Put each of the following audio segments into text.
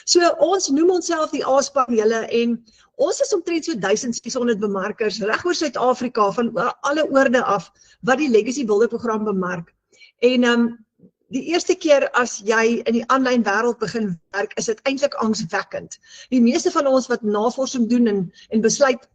So ons noem onsself die A-span julle en ons is omtrent so 1600 bemarkers reg oor Suid-Afrika van alle oorde af wat die Legacy Builder program bemark. En die eerste keer as jy in die aanlyn wêreld begin werk, is dit eintlik angswekkend. Die meeste van ons wat navorsing doen en besluit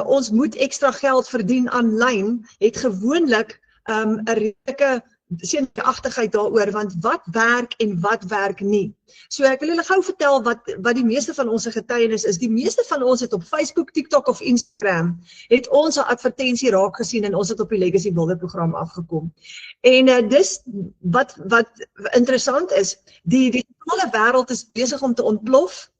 ons moet ekstra geld verdien aanlyn, het gewoonlik 'n redelike senuweeagtigheid daaroor, want wat werk en wat werk nie. So ek wil julle gou vertel wat die meeste van ons getuienis is. Die meeste van ons het op Facebook, TikTok of Instagram, het ons 'n advertensie raak gesien en ons het op die Legacy Builder program afgekom. En dis wat interessant is, die digitale wêreld is besig om te ontplof.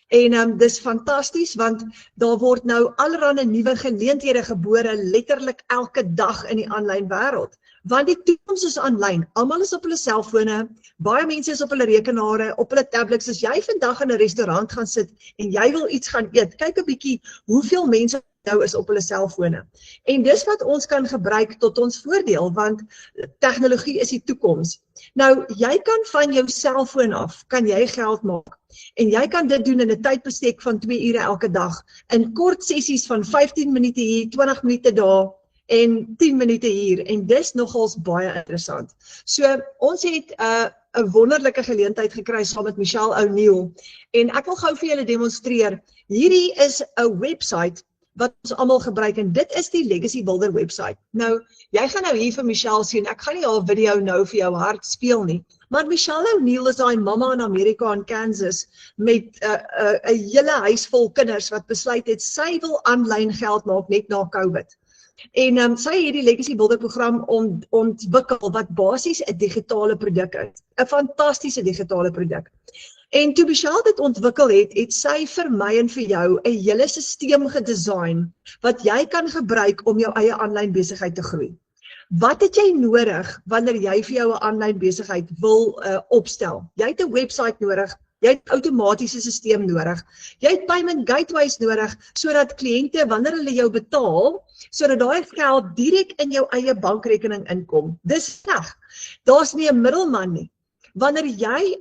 En dis fantasties, want daar word nou allerlei nuwe geleenthede gebore, letterlik elke dag in die aanlyn wêreld. Want die toekoms is aanlyn, almal is op hulle selfone, baie mense is op hulle rekenare, op hulle tablets. As jy vandag in 'n restaurant gaan sit en jy wil iets gaan eet, kyk 'n bietjie hoeveel mense nou is op hulle selfone. En dis wat ons kan gebruik tot ons voordeel, want tegnologie is die toekoms. Nou, jy kan van jou selfoon af, kan jy geld maak. En jy kan dit doen in 'n tydbestek van 2 ure elke dag, in kort sessies van 15 minute hier, 20 minute daar, en 10 minute hier, en dis nogals baie interessant. So, ons het 'n wonderlike geleentheid gekry saam met Michelle O'Neill, en ek wil gou vir julle demonstreer. Hierdie is 'n website wat ons almal gebruik, en dit is die Legacy Builder website. Nou, jy gaan nou hier vir Michelle sien, ek gaan nie haar video nou vir jou hart speel nie, maar Michelle O'Neill is daai mamma in Amerika in Kansas met 'n hele huis vol kinders wat besluit het, sy wil aanlyn geld maak net na COVID. En sy het die Legacy Builder program ontwikkel wat basies 'n digitale produk is. 'n Fantastiese digitale produk. En toe Michelle dit ontwikkel het sy vir my en vir jou 'n hele stelsel gedesign wat jy kan gebruik om jou eie aanlyn besigheid te groei. Wat het jy nodig wanneer jy vir jou 'n aanlyn besigheid wil opstel? Jy het 'n website nodig. Jy het 'n outomatiese stelsel nodig. Jy het payment gateways nodig sodat kliënte wanneer hulle jou betaal, sodat daai geld direk in jou eie bankrekening inkom. Dis reg. Daar's nie 'n middelman nie. Wanneer jy,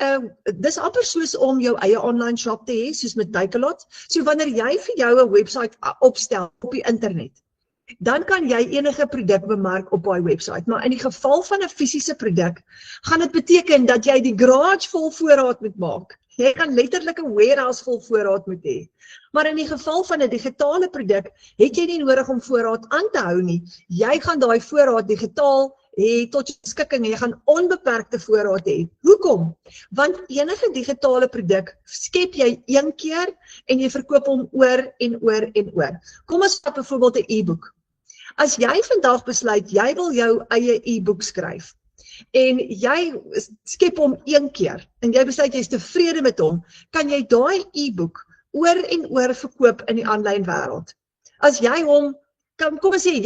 dis amper soos om jou eie online shop te hê, soos met Takealot. So wanneer jy vir jou 'n website opstel op die internet, dan kan jy enige produk bemark op daai website. Maar in die geval van 'n fisiese produk, gaan dit beteken dat jy die garage vol voorraad moet maak. Jy kan letterlik 'n warehouse vol voorraad moet hê. Maar in die geval van 'n digitale produk, het jy nie nodig om voorraad aan te hou nie. Jy gaan daai voorraad digitaal hê tot jou beskikking en jy gaan onbeperkte voorraad hê. Hoekom? Want enige digitale produk skep jy een keer en jy verkoop hom oor en oor en oor. Kom ons vat byvoorbeeld 'n e-boek. As jy vandag besluit jy wil jou eie e-boek skryf en jy skep hom een keer en jy besluit jy is tevrede met hom, kan jy daai e-boek oor en oor verkoop in die aanlyn wêreld. As jy hom, kom ons sê,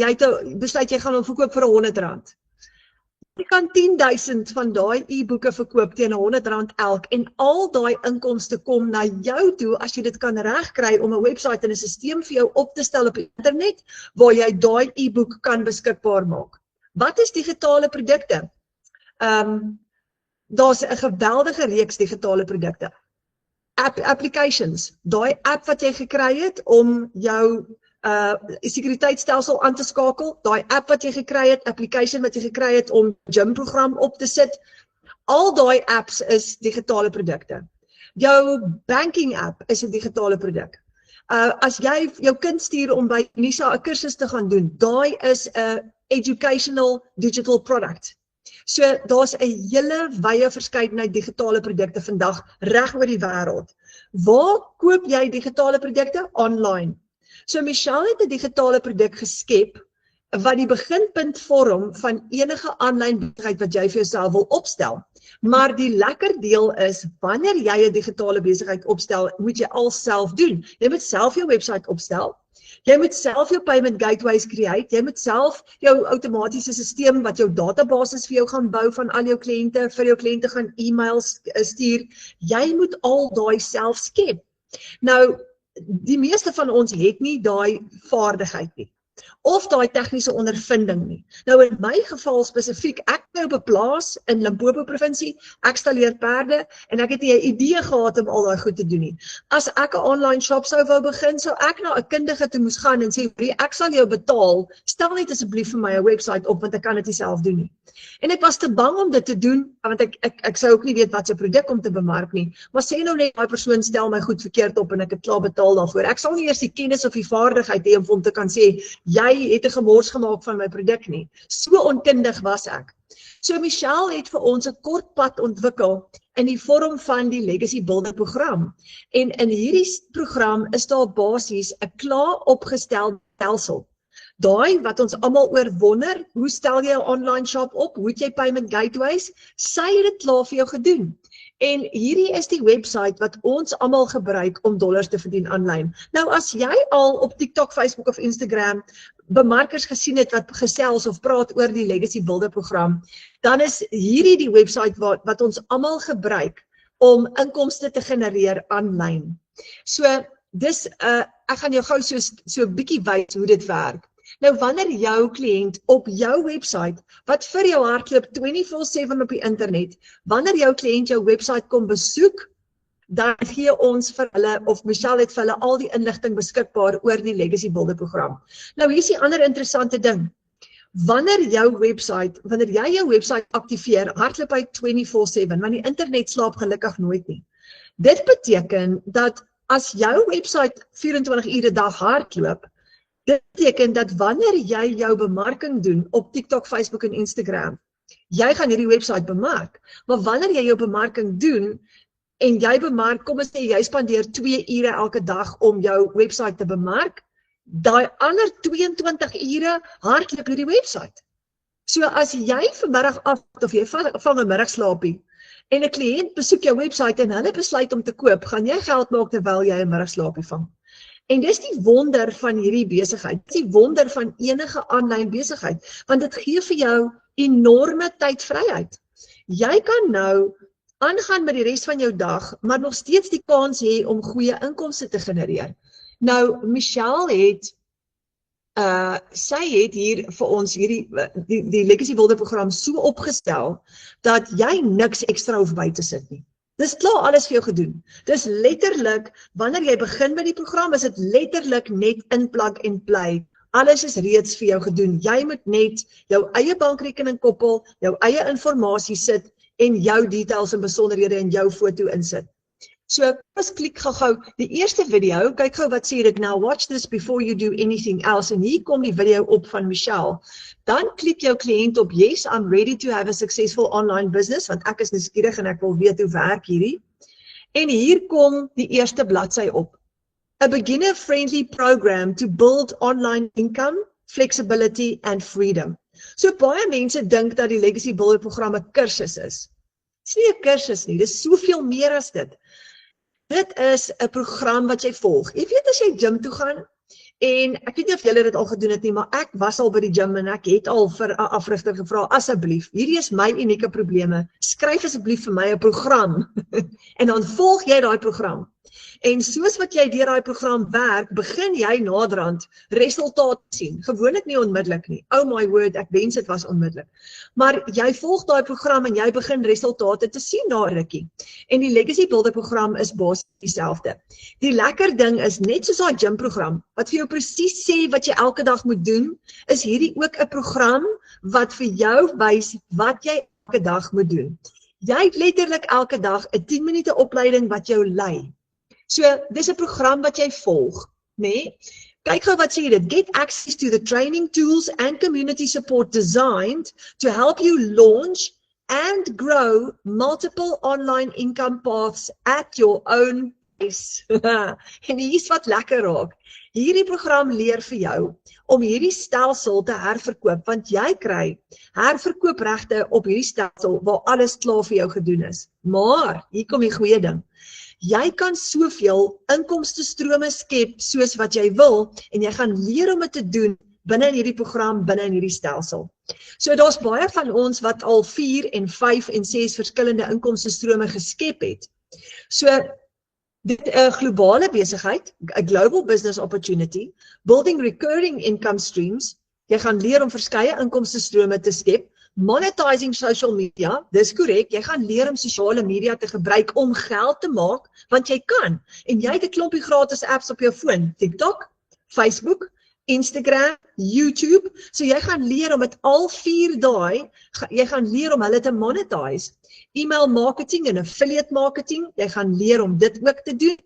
besluit jy gaan hom verkoop vir R100. Jy kan 10.000 van daai e-boeke verkoop teen R100 elk en al daai inkomste kom na jou toe as jy dit kan regkry om 'n website en 'n stelsel vir jou op te stel op die internet waar jy daai e-boek kan beskikbaar maak. Wat is digitale produkte? Daar's 'n geweldige reeks digitale produkte. Applications, daai app wat jy gekry het om jou sekuriteitstelsel aan te skakel, daai app wat jy gekry het, application wat jy gekry het om gym program op te sit, al daai apps is digitale produkte. Jou banking app is 'n digitale produk. As jy jou kind stuur om by Nisa 'n kursus te gaan doen, daai is 'n educational digital product. So daar's 'n hele wye verskeidenheid digitale produkte vandag reg oor die wêreld. Waar koop jy digitale produkte? Online. So Michelle het 'n digitale produk geskep wat die beginpunt vorm van enige aanlyn besigheid wat jy vir jouself wil opstel. Maar die lekker deel is, wanneer jy 'n digitale besigheid opstel, moet jy al self doen. Jy moet self jou website opstel. Jy moet self jou payment gateways create. Jy moet self jou outomatiese stelsel wat jou databasis vir jou gaan bou van al jou kliënte, vir jou kliënte gaan e-mails stuur. Jy moet al daai self skep. Nou, die meeste van ons het nie daai vaardigheid nie. of daai tegniese ondervinding nie. Nou in my geval spesifiek, ek nou op 'n plaas in Limpopo provinsie, ek stalleer perde en ek het nie 'n idee gehad om al daai goed te doen nie. As ek 'n online shop sou wou begin, sou ek na 'n kundige toe moes gaan en sê, ek sal jou betaal, stel net asseblief vir my 'n webwerf op want ek kan dit nie self doen nie. En ek was te bang om dit te doen, want ek sou ook nie weet wat se produk om te bemark nie, maar sê nou net daai persoon stel my goed verkeerd op en ek het klaar betaal daarvoor. Ek sal nie eers die kennis of die vaardigheid hê om vir hom te kan sê, jy het 'n gemors gemaak van my produk nie. So onkundig was ek. So Michelle het vir ons 'n kort pad ontwikkel in die vorm van die Legacy Builder program. En in hierdie program is daar basies 'n klaar opgestelde stelsel. Daai wat ons almal oor wonder, hoe stel jy 'n online shop op? Hoe het jy payment gateways? Sy het dit klaar vir jou gedoen. En hierdie is die website wat ons almal gebruik om dollars te verdien aanlyn. Nou as jy al op TikTok, Facebook of Instagram bemarkers gesien het wat gesels of praat oor die Legacy Builder program, dan is hierdie die website wat ons almal gebruik om inkomste te genereer aanlyn. So dis ek gaan jou gou so 'n bietjie wys hoe dit werk. Nou wanneer jou kliënt op jou website, wat vir jou hardloop 24/7 op die internet, wanneer jou kliënt jou website kom besoek, dan gee ons vir hulle, of Michelle het vir hulle al die inligting beskikbaar oor die Legacy Builder program. Nou hier is die ander interessante ding. Wanneer jy jou website aktiveer, hardloop hy 24/7, want die internet slaap gelukkig nooit nie. Dit beteken dat as jou website 24 ure 'n dag hardloop, dit beteken dat wanneer jy jou bemarking doen op TikTok, Facebook en Instagram, jy gaan hierdie website bemark. Maar wanneer jy jou bemarking doen en jy bemark, kom ons sê jy spandeer 2 ure elke dag om jou website te bemark, daai ander 22 ure hardloop hierdie website. So as jy vanmiddag af of jy vang 'n middagslaapie en 'n kliënt besoek jou website en hulle besluit om te koop, gaan jy geld maak terwyl jy 'n middagslaapie vang. En dis die wonder van hierdie besigheid, dis die wonder van enige aanlyn besigheid, want dit gee vir jou enorme tydvryheid. Jy kan nou aangaan met die res van jou dag, maar nog steeds die kans hê om goeie inkomste te genereer. Nou, Michelle het, sy het hier vir ons die Legacy Builder program so opgestel, dat jy niks ekstra hoef by te sit nie. Dis klaar alles vir jou gedoen. Dis letterlik, wanneer jy begin met die program, is dit letterlik net in plug and play. Alles is reeds vir jou gedoen. Jy moet net jou eie bankrekening koppel, jou eie inligting sit en jou details en besonderhede in jou foto insit. So kom ons klik gou die eerste video, kyk gou wat sê dit nou, watch this before you do anything else, en hier kom die video op van Michelle. Dan klik jou kliënt op yes, I'm ready to have a successful online business, want ek is nuuskierig en ek wil weet hoe werk hierdie. En hier kom die eerste bladsy op. A beginner friendly program to build online income, flexibility and freedom. So baie mense dink dat die Legacy Builder program 'n kursus is. Dis nie 'n kursus nie, dis soveel meer as dit. Dit is 'n program wat jy volg. Jy weet as jy gym toe gaan, en ek weet nie of julle dit al gedoen het nie, maar ek was al by die gym en ek het al vir 'n afrigter gevra, asseblief, hierdie is my unieke probleme, skryf asseblief vir my 'n program, en dan volg jy daai program. En soos wat jy deur daai program werk, begin jy naderhand resultate sien. Gewoonlik nie onmiddellik nie. Oh my word, ek wens dit was onmiddellik. Maar jy volg daai program en jy begin resultate te sien na 'n rukkie. En die Legacy Builder program is basies dieselfde. Die lekker ding is net soos daai gym program wat vir jou presies sê wat jy elke dag moet doen, is hierdie ook 'n program wat vir jou wys wat jy elke dag moet doen. Jy het letterlik elke dag 'n 10 minute opleiding wat jou lei. So, dis 'n program wat jy volg, né? Kyk gou wat sê dit. Get access to the training tools and community support designed to help you launch and grow multiple online income paths at your own pace. En hier's wat lekker raak. Hierdie program leer vir jou om hierdie stelsel te herverkoop, want jy kry herverkoopregte op hierdie stelsel waar alles klaar vir jou gedoen is. Maar, hier kom die goeie ding. Jy kan soveel inkomstestrome skep soos wat jy wil en jy gaan leer om dit te doen binne in hierdie program, binne in hierdie stelsel. So daar's baie van ons wat al 4 en 5 en 6 verskillende inkomstestrome geskep het. So Dit 'n globale besigheid, 'n global business opportunity, building recurring income streams. Jy gaan leer om verskeie inkomste strome te skep, monetizing social media, dis korrek, jy gaan leer om sosiale media te gebruik om geld te maak, want jy kan, en jy het 'n klompie gratis apps op jou foon, TikTok, Facebook, Instagram, YouTube, so jy gaan leer om met al 4 daai, jy gaan leer om hulle te monetize. Email marketing en affiliate marketing, jy gaan leer om dit ook te doen.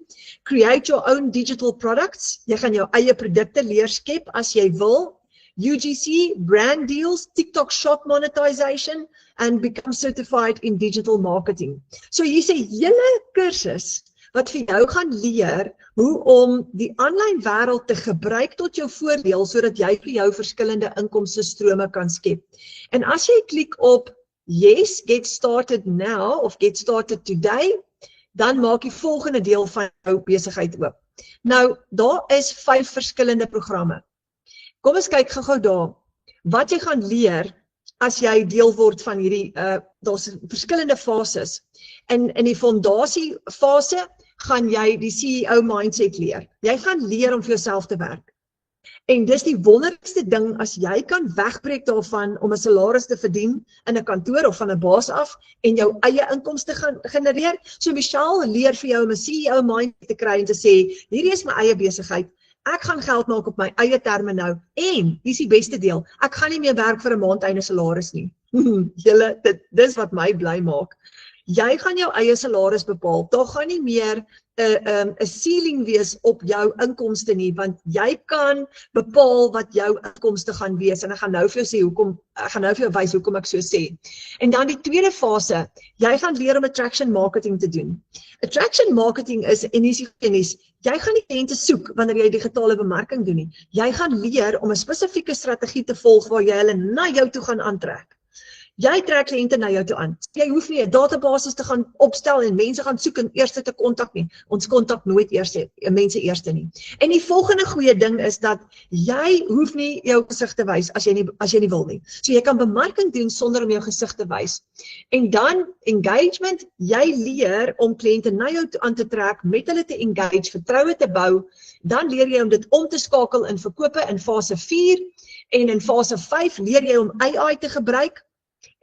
Create your own digital products, jy gaan jou eie produkte leer skep as jy wil. UGC, brand deals, TikTok shop monetization, and become certified in digital marketing. So hier's 'n hele kursus wat vir jou gaan leer hoe om die aanlyn wêreld te gebruik tot jou voordeel, sodat jy vir jou verskillende inkomste strome kan skep. En as jy klik op yes, get started now, of get started today, dan maak die volgende deel van jou besigheid oop. Nou, daar is 5 verskillende programme. Kom ons kyk gou-gou daar, wat jy gaan leer as jy deel word van hierdie, daar's verskillende fases. In die fondasie fase gaan jy die CEO mindset leer. Jy gaan leer om vir jouself te werk. En dis die wonderlikste ding as jy kan wegbreek daarvan om 'n salaris te verdien in 'n kantoor of van 'n baas af en jou eie inkomste gaan genereer. So Michelle leer vir jou om 'n CEO mindset te kry en te sê, hierdie is my eie besigheid. Ek gaan geld maak op my eie terme nou, en dis die beste deel, ek gaan nie meer werk vir 'n maandeinde salaris nie. Julle, dis wat my bly maak. Jy gaan jou eie salaris bepaal, daar gaan nie meer 'n ceiling wees op jou inkomste nie, want jy kan bepaal wat jou inkomste gaan wees, en ek gaan nou vir jou sê hoekom, ek gaan nou vir jou wys hoekom ek so sê. En dan die tweede fase, jy gaan leer om attraction marketing te doen. Attraction marketing is, en hier is die kennis, jy gaan nie kliënte soek wanneer jy digitale bemarking doen nie. Jy gaan leer om 'n spesifieke strategie te volg waar jy hulle na jou toe gaan aantrek. Jy trek kliënte na jou toe aan. Jy hoef nie 'n database te gaan opstel en mense gaan soek en eers te kontak nie. Ons kontak nooit mense eers nie. En die volgende goeie ding is dat jy hoef nie jou gesig te wys as jy nie wil nie. So jy kan bemarking doen sonder om jou gesig te wys. En dan engagement, jy leer om kliënte na jou toe aan te trek, met hulle te engage, vertroue te bou. Dan leer jy om dit om te skakel in verkope in fase 4, en in fase 5 leer jy om AI te gebruik.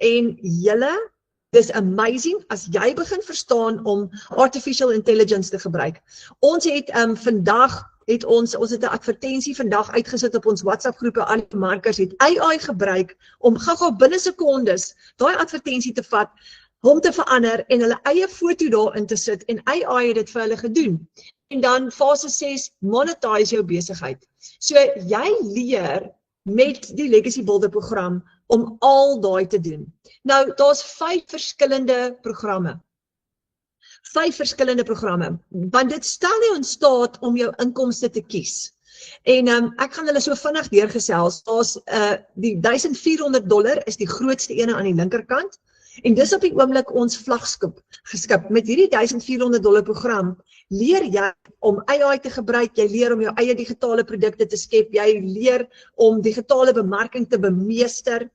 En julle, dis amazing as jy begin verstaan om artificial intelligence te gebruik. Ons het vandag ons het 'n advertensie vandag uitgesit op ons WhatsApp groepe. Al die bemarkers het AI gebruik om gou-gou binne sekondes daai advertensie te vat, hom te verander en hulle eie foto daarin te sit, en AI het dit vir hulle gedoen. En dan fase 6, monetize jou besigheid. So jy leer met die Legacy Builder program om al daai te doen. Nou, daar's 5 verskillende programme. 5 verskillende programme, want dit stel jou in staat om jou inkomste te kies. En ek gaan hulle so vinnig deurgesels. Daar's die $1400 is die grootste ene aan die linkerkant, en dis op die oomblik ons vlaggenskap geskip. Met hierdie $1400 program leer jy om AI te gebruik, jy leer om jou eie digitale produkte te skep, jy leer om digitale bemarking te bemeester.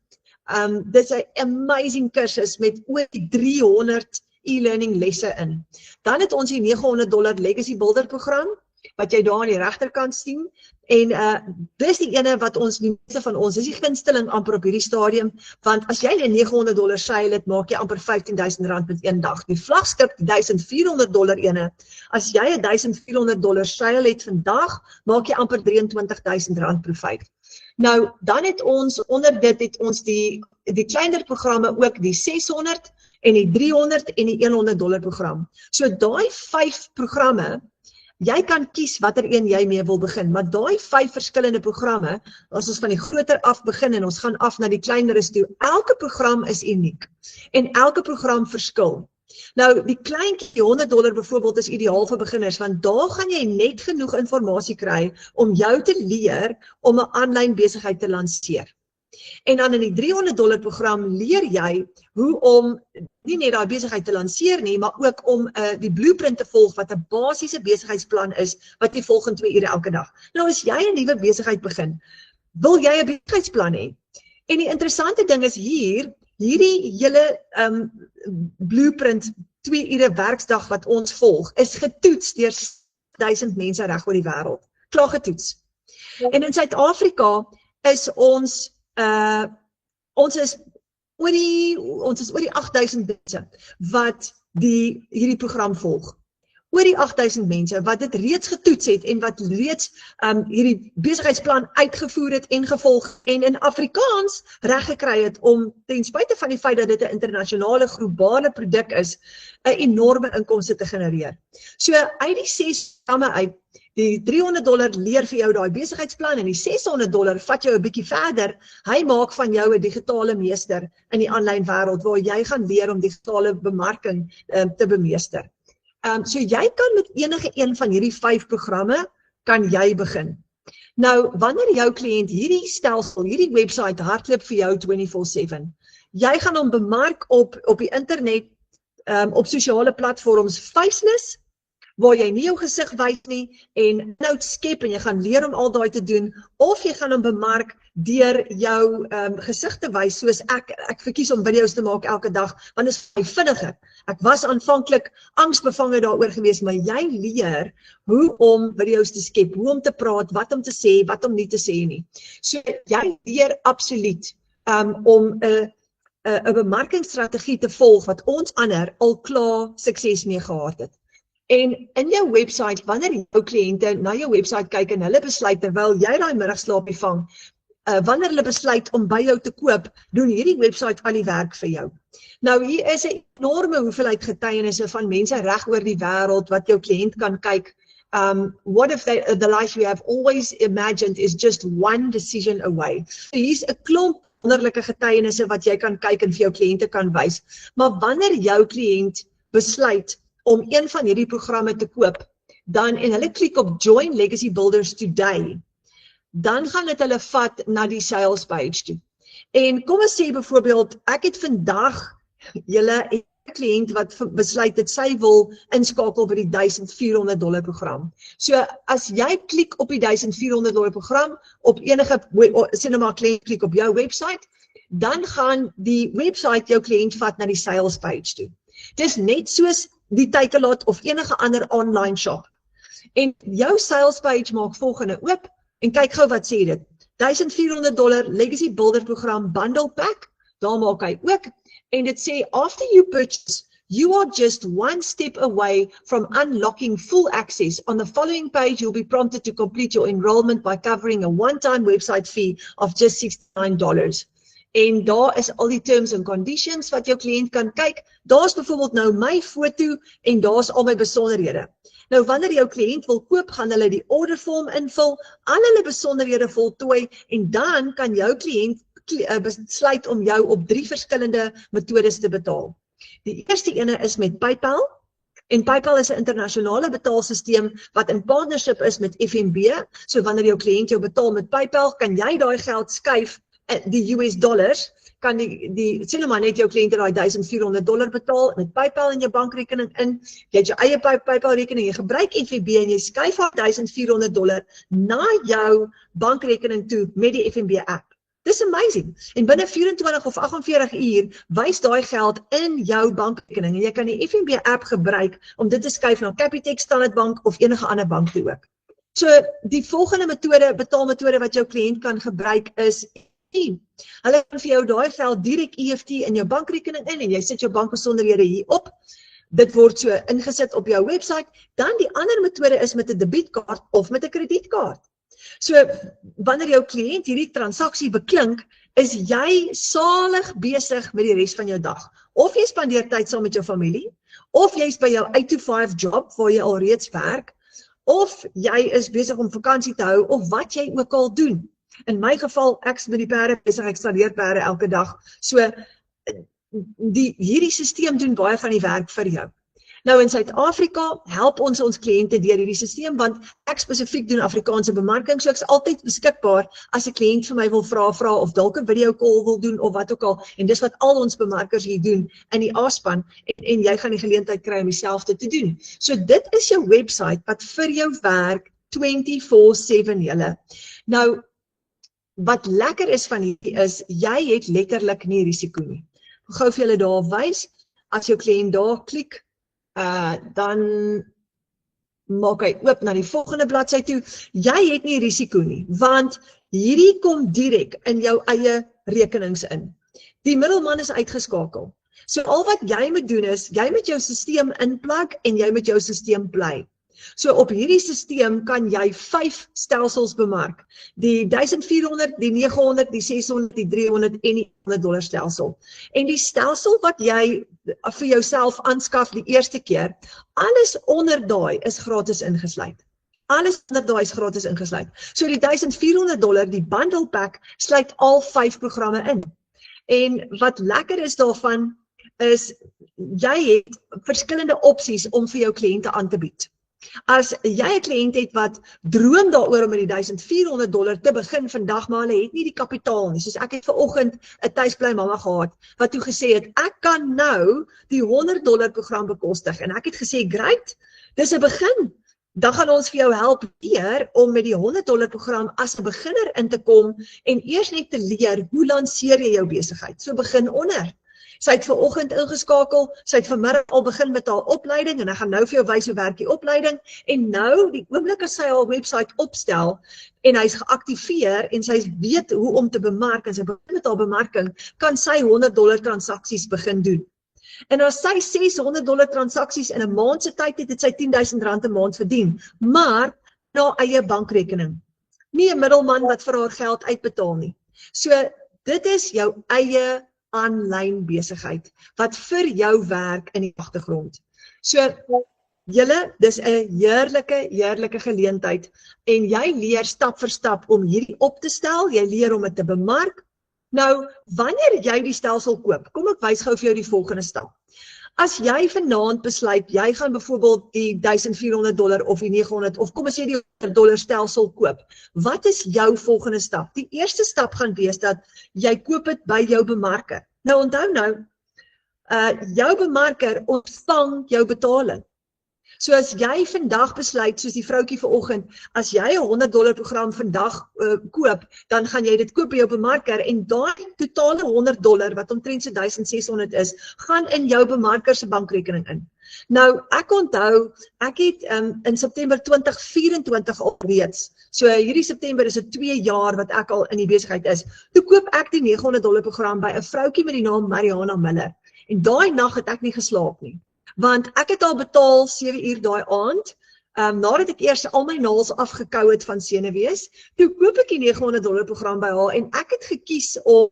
Dis 'n amazing kursus met oor 300 e-learning lesse in. Dan het ons die $900 Legacy Builder program, wat jy daar aan die regterkant sien, en dis die ene wat ons, die meeste van ons, dis die gunsteling amper op hierdie stadium, want as jy die $900 seil het, maak jy amper R15,000 met een dag. Die vlaggenskap, die $1400 ene, as jy $1400 seil het vandag, maak jy amper R23,000 per 5. Nou, dan het ons, onder dit het ons die kleiner programme ook, die 600 en die 300 en die $100 program. So daai 5 programme, jy kan kies watter een jy mee wil begin, maar daai 5 verskillende programme, as ons van die groter af begin en ons gaan af na die kleineres toe, elke program is uniek en elke program verskil. Nou, die kleintjie $100 byvoorbeeld is ideaal vir beginners, want daar gaan jy net genoeg inligting kry om jou te leer om 'n aanlyn besigheid te lanseer. En dan in die $300 program leer jy hoe om nie net daai besigheid te lanseer nie, maar ook om die blueprint te volg wat 'n basiese besigheidsplan is, wat jy volg in 2 ure elke dag. Nou as jy 'n nuwe besigheid begin, wil jy 'n besigheidsplan hê. En die interessante ding is hierdie hele blueprint 2 ure werksdag wat ons volg, is getoets deur 1000 mense reg oor die wêreld. Klaar getoets. En in Suid-Afrika is ons is oor die 8000 mense wat hierdie program volg. Oor die 8000 mense wat dit reeds getoets het en wat reeds hierdie besigheidsplan uitgevoer het en gevolg en in Afrikaans reg gekry het om ten spyte van die feit dat dit 'n internasionale globale produk is, 'n enorme inkomste te genereer. So uit die 6 stamme uit, die $300 leer vir jou daai besigheidsplan en die $600 vat jou 'n bietjie verder. Hy maak van jou 'n digitale meester in die aanlyn wêreld waar jy gaan leer om digitale bemarking te bemeester. So jy kan met enige een van hierdie 5 programme kan jy begin. Nou, wanneer jou kliënt hierdie stelsel, hierdie website hardloop vir jou 24/7, jy gaan hom bemark op die internet, op sosiale platforms, faceless, waar jy nie jou gesig wys nie en inhoud skep en jy gaan leer om al daai te doen, of jy gaan hom bemark deur jou gesig te wys, soos ek verkies om video's te maak elke dag, want dit is baie vinniger. Ek was aanvanklik angsbevange daaroor gewees, maar jy leer hoe om video's te skep, hoe om te praat, wat om te sê, wat om nie te sê nie. So jy leer absoluut om 'n bemarkingsstrategie te volg wat ons ander al klaar sukses mee gehad het. En in jou website, wanneer jou kliënte na jou website kyk en hulle besluit terwyl jy daai middagslaapie vang, wanneer hulle besluit om by jou te koop, doen hierdie website al die werk vir jou. Nou hier is 'n enorme hoeveelheid getuienisse van mense reg oor die wêreld wat jou kliënt kan kyk. What if the life you have always imagined is just one decision away? So hier's 'n klomp wonderlike getuienisse wat jy kan kyk en vir jou kliënte kan wys. Maar wanneer jou kliënt besluit om een van hierdie programme te koop, en hulle klik op Join Legacy Builders Today, dan gaan dit hulle vat na die sales page toe. En kom ons sê byvoorbeeld, ek het vandag julle kliënt wat besluit dat sy wil inskakel by die $1400 program. So as jy klik op die $1400 program, op enige cinema kliënt klik op jou website, dan gaan die website jou kliënt vat na die sales page toe. Dis net soos die Takealot of enige ander online shop. En jou sales page maak volgende oop en kyk gou wat sê dit. $1400 Legacy Builder program bundle pack, daar maak hy ook. En dit sê, after you purchase, you are just one step away from unlocking full access. On the following page, you'll be prompted to complete your enrollment by covering a one-time website fee of just $69. En daar is al die terms and conditions wat jou kliënt kan kyk. Daar is byvoorbeeld nou my foto en daar is al my besonderhede. Nou wanneer jou kliënt wil koop, gaan hulle die ordervorm invul, al hulle besonderhede voltooi en dan kan jou kliënt besluit om jou op 3 verskillende metodes te betaal. Die eerste ene is met PayPal. En PayPal is 'n internasionale betaalsisteem wat in partnership is met FNB. So wanneer jou kliënt jou betaal met PayPal, kan jy daai geld skuif, die US dollars, kan sê nou maar net jou kliënte daai $1400 betaal met PayPal in jou bankrekening in. Jy het jou eie PayPal rekening, jy gebruik FNB en jy skuif daai $1400 na jou bankrekening toe met die FNB app. Dis amazing. En binne 24 of 48 uur wys daai geld in jou bankrekening en jy kan die FNB app gebruik om dit te skuif na Capitec, Standard Bank of enige ander bank toe ook. So die volgende betaalmetode wat jou kliënt kan gebruik is hulle kan vir jou daai geld direk EFT in jou bankrekening in en jy sit jou bankbesonderhede hier op. Dit word so ingesit op jou website. Dan die ander metode is met 'n debietkaart of met 'n kredietkaart. So wanneer jou kliënt hierdie transaksie beklink, is jy salig besig met die res van jou dag. Of jy spandeer tyd saam met jou familie, of jy is by jou 8-to-5 job waar jy alreeds werk, of jy is besig om vakansie te hou, of wat jy ook al doen. In my geval, ek is met die perde besig, ek installeer perde elke dag. So hierdie stelsel doen baie van die werk vir jou. Nou in Suid-Afrika help ons kliënte deur hierdie stelsel, want ek spesifiek doen Afrikaanse bemarking, so ek is altyd beskikbaar as 'n kliënt vir my wil vra of dalk 'n video call wil doen of wat ook al, en dis wat al ons bemarkers hier doen in die A-span, en jy gaan die geleentheid kry om dieselfde te doen. So dit is jou website wat vir jou werk 24/7 julle. Nou, wat lekker is van hierdie is, jy het letterlik nie risiko nie. Gou vir julle daar wys, as jou kliënt daar klik, Dan maak hy oop na die volgende bladsy toe. Jy het nie risiko nie, want hierdie kom direk in jou eie rekenings in. Die middelman is uitgeskakel. So al wat jy moet doen is, jy moet jou stelsel inplug en jy moet jou stelsel bly. So op hierdie stelsel kan jy 5 stelsels bemark. Die 1400, die 900, die 600, die 300 en die $100 stelsel. En die stelsel wat jy vir jouself aanskaf die eerste keer, alles onder daai is gratis ingesluit. Alles onder daai is gratis ingesluit. So die $1400, die bundle pack, sluit al 5 programme in. En wat lekker is daarvan, is jy het verskillende opsies om vir jou kliënte aan te bied. As jy 'n kliënt het wat droom daaroor om met die $1400 te begin vandag, maar hulle het nie die kapitaal nie. Soos ek het vanoggend 'n tuisbly mamma gehad wat toe gesê het, ek kan nou die $100 program bekostig. En ek het gesê, great, dis 'n begin. Dan gaan ons vir jou help leer om met die $100 program as 'n beginner in te kom en eers net te leer hoe lanseer jy jou besigheid. So begin onder. Sy het vanoggend ingeskakel, sy het vanmiddag al begin met haar opleiding en ek gaan nou vir jou wys hoe werk die opleiding en nou die oomblik as sy haar webwerf opstel en hy's geaktiveer en sy weet hoe om te bemark en sy begin met haar bemarking, kan sy $100 transaksies begin doen. En as sy $600 transaksies in 'n maand se tyd het, het sy R10,000 'n maand verdien, maar na eie bankrekening. Nie 'n middelman wat vir haar geld uitbetaal nie. So dit is jou eie aanlyn besigheid wat vir jou werk in die agtergrond. So julle, dis 'n heerlike geleentheid en jy leer stap vir stap om hierdie op te stel, jy leer om dit te bemark. Nou, wanneer jy die stelsel koop, kom ek wys gou vir jou die volgende stap. As jy vanaand besluit, jy gaan byvoorbeeld die $1400 of die 900 of kom as jy die $100 stelsel koop, wat is jou volgende stap? Die eerste stap gaan wees dat jy koop dit by jou bemarker. Nou onthou nou, jou bemarker ontvang jou betaling. So as jy vandag besluit, soos die vroutjie vanoggend, as jy 'n $100 program vandag koop, dan gaan jy dit koop by jou bemarker en daai totale $100 wat omtrent so 1600 is, gaan in jou bemarker se bankrekening in. Nou, ek onthou, ek het in September 2024 alreeds, so hierdie September is dit 2 jaar wat ek al in die besigheid is, toe koop ek die $900 program by 'n vroutjie met die naam Mariana Miller. En daai nag het ek nie geslaap nie. Want ek het al betaal 7 uur daai aand, nadat ek eers al my naels afgekou het van senuwees, toe koop ek die $900 program by haar en ek het gekies om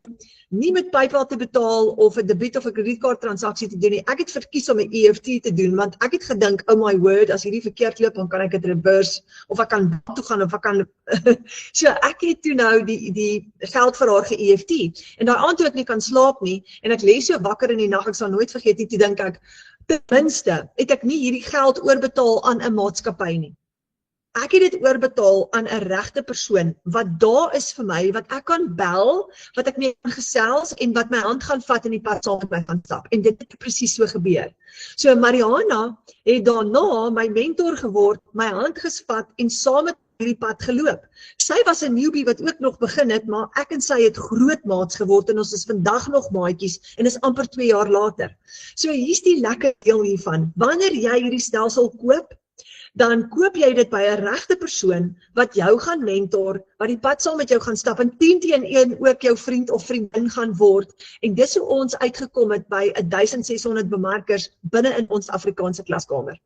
nie met PayPal te betaal of 'n debiet of 'n kredietkaart transaksie te doen nie. Ek het verkies om 'n EFT te doen want ek het gedink, oh my word, as hierdie verkeerd loop dan kan ek dit reverse of ek kan bank toe gaan of ek kan so ek het toe nou die geld vir haar ge-EFT en daai aand toe ek nie kan slaap nie en ek lê so wakker in die nag, ek sal nooit vergeet nie, toe dink ek ten minste het ek nie hierdie geld oorbetaal aan 'n maatskappy nie. Ek het dit oorbetaal aan 'n regte persoon wat daar is vir my, wat ek kan bel, wat ek mee kan gesels en wat my hand gaan vat in die pad saam met my gaan stap. En dit het presies so gebeur. So Mariana het daarna my mentor geword, my hand gespat en saam met hierdie pad geloop. Sy was 'n newbie wat ook nog begin het, maar ek en sy het groot maats geword en ons is vandag nog maatjies en is amper 2 jaar later. So hier's die lekker deel hiervan. Wanneer jy hierdie stelsel koop, dan koop jy dit by 'n regte persoon wat jou gaan mentor, wat die pad saam met jou gaan stap en 10 teen 1 ook jou vriend of vriendin gaan word. En dis hoe ons uitgekom het by 1600 bemarkers binne in ons Afrikaanse klaskamer.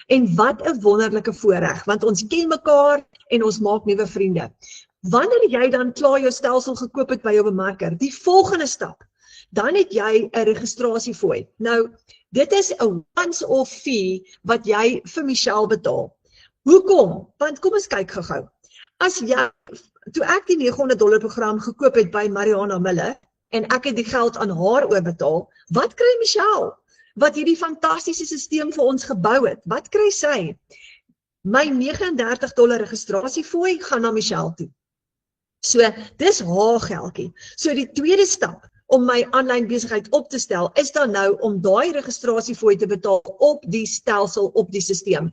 En wat 'n wonderlike voorreg, want ons ken mekaar en ons maak nuwe vriende. Wanneer jy dan klaar jou stelsel gekoop het by jou bemarker, die volgende stap, dan het jy 'n registrasiefooi. Nou, dit is 'n once-off fee wat jy vir Michelle betaal. Hoekom? Want kom ons kyk gou-gou. As jy, toe ek die $900 program gekoop het by Mariana Miller en ek het die geld aan haar oorbetaal, wat kry Michelle? Wat hierdie fantastiese stelsel vir ons gebou het, wat kry sy? My $39 registrasiefooi gaan na Michelle toe. So, dis haar geldjie. So die tweede stap, om my aanlyn besigheid op te stel, is dan nou om daai registrasiefooi te betaal op die stelsel, op die stelsel.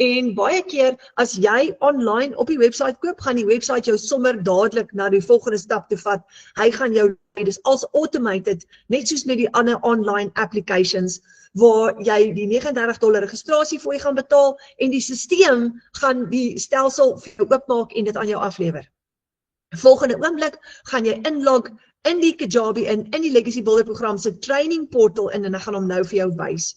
En baie keer, as jy online op die website koop, gaan die website jou sommer dadelik na die volgende stap toe vat. Hy gaan jou lei, dis als automated, net soos met die ander online applications, waar jy die $39 registrasiefooi gaan betaal, en die stelsel gaan die stelsel vir jou oopmaak en dit aan jou aflewer. Volgende oomblik gaan jy inlog in die Kajabi in die Legacy Builder program se training portal in, en ek gaan hom nou vir jou wys.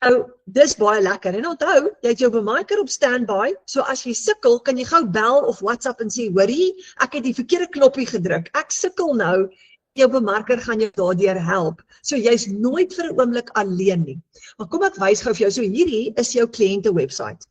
Nou, dis baie lekker, en onthou, jy het jou bemarker op standby, so as jy sukkel, kan jy gou bel of WhatsApp en sê, hoorie, ek het die verkeerde knoppie gedruk, ek sukkel nou, jou bemarker gaan jou daardeur help, so jy's nooit vir 'n oomblik alleen nie. Maar kom ek wys gou vir jou, so hierdie is jou kliënte website.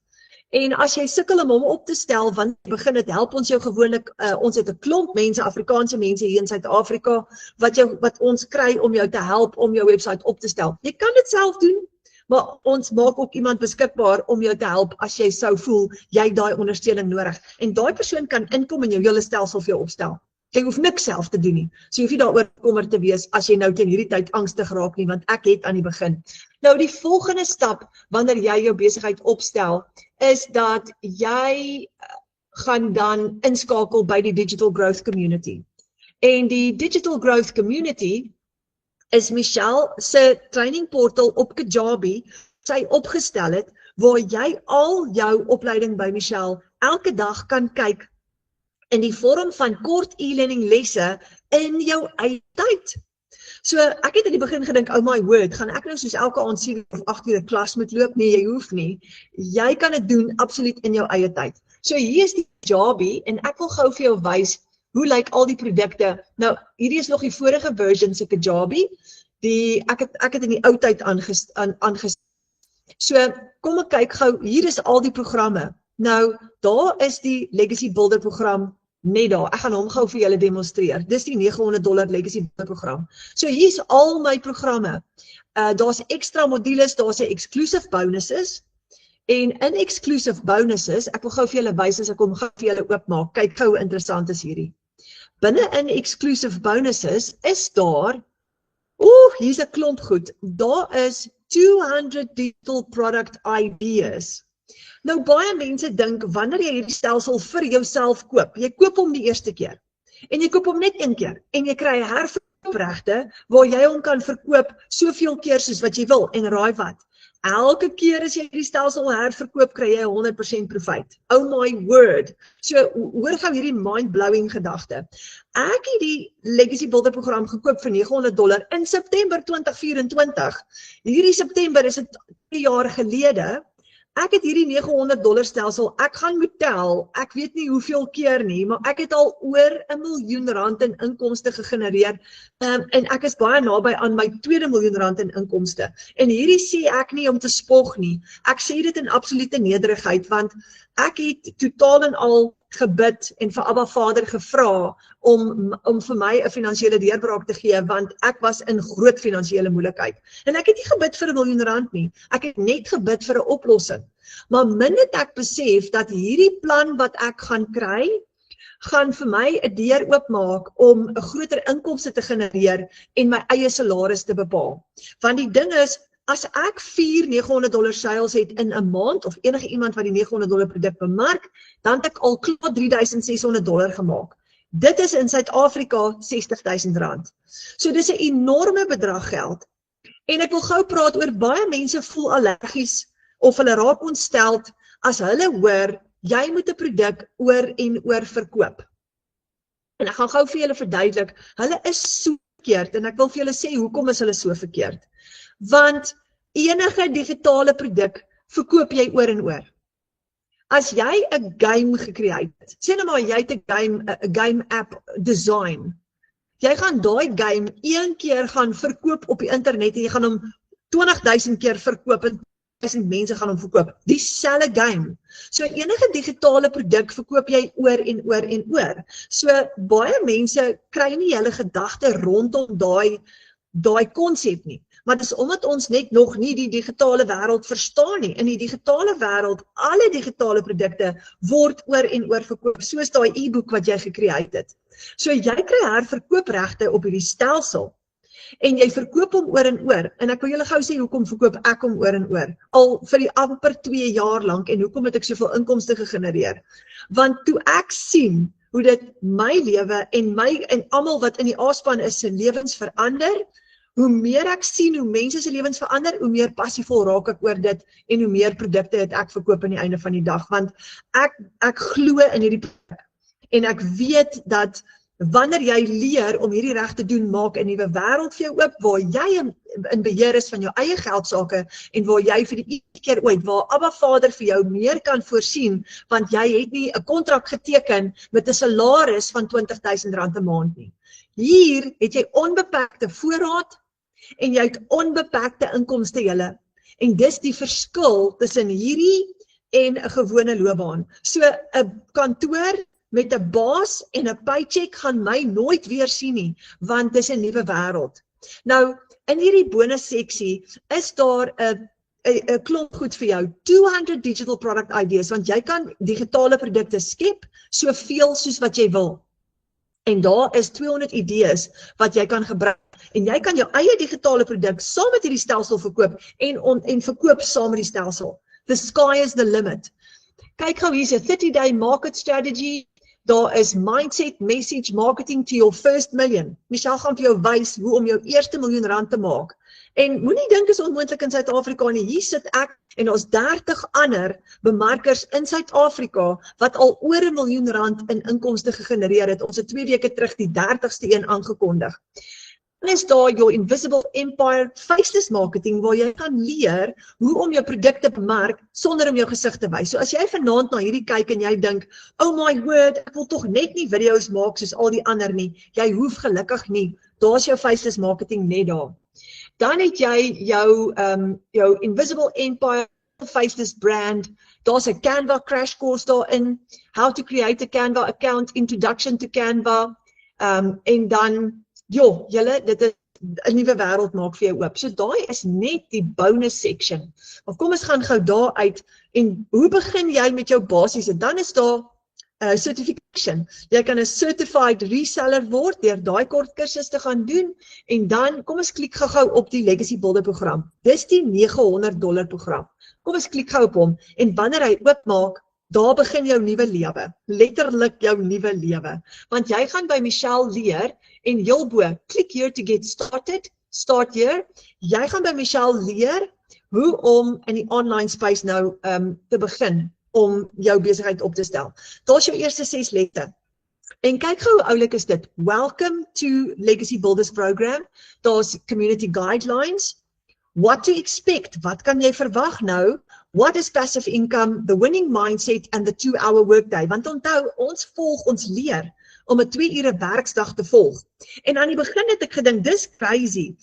En as jy sukkel om hom op te stel, want begin dit help ons jou gewoonlik, ons het 'n klomp mense, Afrikaanse mense hier in Suid-Afrika, wat ons kry om jou te help om jou website op te stel. Jy kan dit self doen, maar ons maak ook iemand beskikbaar om jou te help as jy sou voel, jy het daai ondersteuning nodig. En daai persoon kan inkom en jou hele stelsel vir jou opstel. Jy hoef niks self te doen nie. So jy hoef nie daaroor bekommerd te wees as jy nou teen hierdie tyd angstig raak nie, want ek het aan die begin. Nou die volgende stap, wanneer jy jou besigheid opstel, is dat jy gaan dan inskakel by die Digital Growth Community. En die Digital Growth Community is Michelle se training portal op Kajabi, sy opgestel het, waar jy al jou opleiding by Michelle elke dag kan kyk in die vorm van kort e-learning lesse in jou eie tyd. So ek het in die begin gedink, oh my word, gaan ek nou soos elke aand 7 of 8 uur 'n klas moet loop? Nee, jy hoef nie. Jy kan dit doen absoluut in jou eie tyd. So hier is die Kajabi, en ek wil gou vir jou wys, hoe lyk al die produkte? Nou, hierdie is nog die vorige version se Kajabi, ek het in die ou tyd aangestel. So, kom ek kyk gou, hier is al die programme. Nou, daar is die Legacy Builder program net daar. Ek gaan hom gou vir julle demonstreer. Dis die $900 Legacy Builder program. So hier is al my programme. Daar's extra modules, daar's exclusive bonuses. En in exclusive bonuses, ek wil gou vir julle wys as ek hom gou vir julle oopmaak. Kyk gou hoe interessant is hierdie. Binne in exclusive bonuses is daar, hier's 'n klomp goed. Daar is 200 digital product ideas. Nou baie mense dink, wanneer jy hierdie stelsel vir jouself koop, jy koop hom die eerste keer, en jy koop hom net een keer, en jy kry herverkoopregte, waar jy hom kan verkoop soveel keer soos wat jy wil, en raai wat? Elke keer as jy die stelsel herverkoop, kry jy 100% profijt. Oh my word. So, hoor gou hierdie mind-blowing gedagte. Ek het die Legacy Builder program gekoop vir $900 in September 2024. Hierdie September is dit 2 jaar gelede. Ek het hierdie $900 stelsel, ek gaan moet tel, ek weet nie hoeveel keer nie, maar ek het al oor R1 miljoen in inkomste gegenereer, en ek is baie naby aan my R2 miljoen in inkomste. En hierdie sê ek nie om te spog nie, ek sê dit in absolute nederigheid, want ek het totaal en al gebid en vir Abba Vader gevra om vir my 'n finansiële deurbraak te gee, want ek was in groot finansiële moeilikheid. En ek het nie gebid vir R1 miljoen nie, ek het net gebid vir 'n oplossing. Maar min het ek besef dat hierdie plan wat ek gaan kry, gaan vir my 'n deur oopmaak om 'n groter inkomste te genereer en my eie salaris te bepaal. Want die ding is, as ek 4 $900 sales het in 'n maand, of enige iemand wat die $900 produk bemark, dan het ek al klaar $3,600 gemaak. Dit is in Suid-Afrika R60,000. So dis 'n enorme bedrag geld. En ek wil gou praat oor, baie mense voel allergies, of hulle raak ontsteld, as hulle hoor, jy moet 'n produk oor en oor verkoop. En ek gaan gou vir julle verduidelik, hulle is so verkeerd, en ek wil vir julle sê, hoekom is hulle so verkeerd? Want enige digitale produk verkoop jy oor en oor. As jy 'n game gecreate het, sê nou maar jy het 'n game app design, jy gaan daai game een keer gaan verkoop op die internet, en jy gaan hom 20,000 keer verkoop, en 1000 mense gaan hom verkoop, dieselfde game. So enige digitale produk verkoop jy oor en oor en oor. So baie mense kry nie hulle gedagte rondom daai konsep nie. Maar dis omdat ons net nog nie die digitale wêreld verstaan nie. In die digitale wêreld, alle digitale produkte word oor en oor verkoop, soos daai e-boek wat jy gecreate het. So jy kry herverkoopregte op hierdie stelsel. En jy verkoop hom oor en ek wil julle gou sê hoekom verkoop ek hom oor en oor, al vir die amper 2 jaar lank, en hoekom het ek soveel inkomste gegenereer. Want toe ek sien hoe dit my lewe en almal wat in die A-span is se lewens verander, hoe meer ek sien hoe mense se lewens verander, hoe meer passievol raak ek oor dit en hoe meer produkte het ek verkoop aan die einde van die dag, want ek glo in hierdie produk en ek weet dat wanneer jy leer om hierdie reg te doen, maak 'n nuwe wêreld vir jou oop, waar jy in beheer is van jou eie geldsaake en waar jy vir die eerste keer ooit, waar Abba Vader vir jou meer kan voorsien, want jy het nie 'n kontrak geteken met 'n salaris van R20,000 'n maand nie. Hier het jy onbeperkte voorraad en jy het onbeperkte inkomste julle. En dis die verskil tussen hierdie en 'n gewone loopbaan. So 'n kantoor met 'n baas en 'n paycheck gaan my nooit weer sien nie, want dis 'n nuwe wêreld. Nou, in hierdie bonus seksie is daar 'n klomp goed vir jou, 200 digital product ideas, want jy kan digitale produkte skep, soveel soos wat jy wil. En daar is 200 idees wat jy kan gebruik. En jy kan jou eie digitale produk saam met hierdie stelsel verkoop en verkoop saam met die stelsel. The sky is the limit. Kyk gou, hier's 'n 30-day market strategy. Daar is mindset, message, marketing to your first million. Michelle gaan vir jou wys hoe om jou eerste R1 miljoen te maak. En moenie dink is onmoontlik in Suid-Afrika nie. Hier sit ek en ons 30 ander bemarkers in Suid-Afrika wat al oor R1 miljoen in inkomste gegenereer het. Ons het 2 weke terug die 30ste een aangekondig. Dan is daar jou Invisible Empire Faceless Marketing, waar jy kan leer hoe om jou produkte te bemark sonder om jou gesig te wys. So as jy vanaand na hierdie kyk en jy dink, oh my word, ek wil tog net nie video's maak soos al die ander nie. Jy hoef gelukkig nie. Daar's jou Faceless Marketing net daar. Dan het jy jou Invisible Empire Faceless Brand. Daar's 'n Canva crash course daarin. How to create a Canva account, introduction to Canva. En dan julle, dit is 'n nuwe wêreld maak vir jou oop. So daai is net die bonus section. Maar kom ons gaan gou daar uit en hoe begin jy met jou basiese? Dan is daar certification. Jy kan 'n certified reseller word deur daai kort kursus te gaan doen en dan kom ons klik gou op die Legacy Builder program. Dis die $900 program. Kom ons klik gou op hom en wanneer hy oopmaak, daar begin jou nuwe lewe, letterlik jou nuwe lewe. Want jy gaan by Michelle leer en heel bo, click here to get started, start here. Jy gaan by Michelle leer hoe om in die online space nou te begin om jou besigheid op te stel. Daar's jou eerste 6 lette. En kyk gou hoe oulik is dit. Welcome to Legacy Builders Program. Daar's community guidelines. What to expect? Wat kan jy verwag nou? What is passive income, the winning mindset and the 2-hour workday? Want onthou, ons leer om 'n 2 ure werksdag te volg. En aan die begin het ek gedink, dis crazy.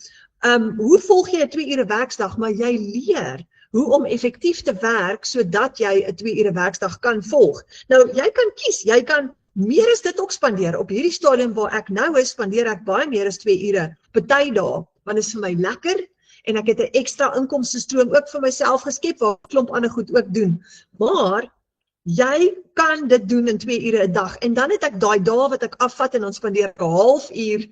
Hoe volg jy 'n 2 ure werksdag? Maar jy leer hoe om effektief te werk sodat jy 'n 2 ure werksdag kan volg. Nou, jy kan kies, jy kan meer as dit ook spandeer. Op hierdie stadium waar ek nou is, spandeer ek baie meer as 2 ure, party dae, want dit is vir my lekker. En ek het 'n ekstra inkomste stroom ook vir myself geskep waar ek klomp ander goed ook doen. Maar jy kan dit doen in 2 ure 'n dag. En dan het ek daai dae wat ek afvat en dan spandeer ek 'n halfuur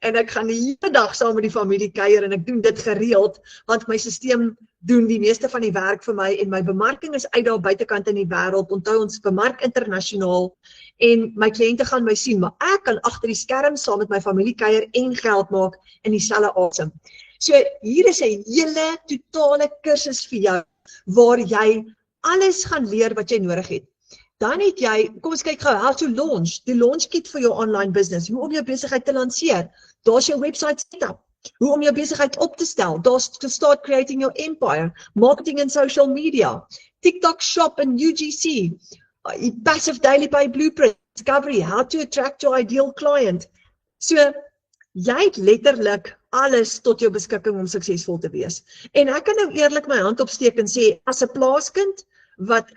en ek gaan die hele dag saam met die familie kuier en ek doen dit gereeld want my stelsel doen die meeste van die werk vir my en my bemarking is uit daar buitekant in die wêreld. Onthou ons bemark internasionaal en my kliënte gaan my sien, maar ek kan agter die skerm saam met my familie kuier en geld maak in dieselfde asem. So hier is 'n hele totale kursus vir jou waar jy alles gaan leer wat jy nodig het. Dan het jy, kom ons kyk gou, how to launch, die launch kit vir jou online business, hoe om jou besigheid te lanseer. Daar's jou website setup, hoe om jou besigheid op te stel. Daar's to start creating your empire, marketing and social media, TikTok shop and UGC, passive daily pay blueprint, discovery, how to attract your ideal client. So jy het letterlik alles tot jou beskikking om suksesvol te wees. En ek kan nou eerlik my hand opsteek en sê, as 'n plaaskind wat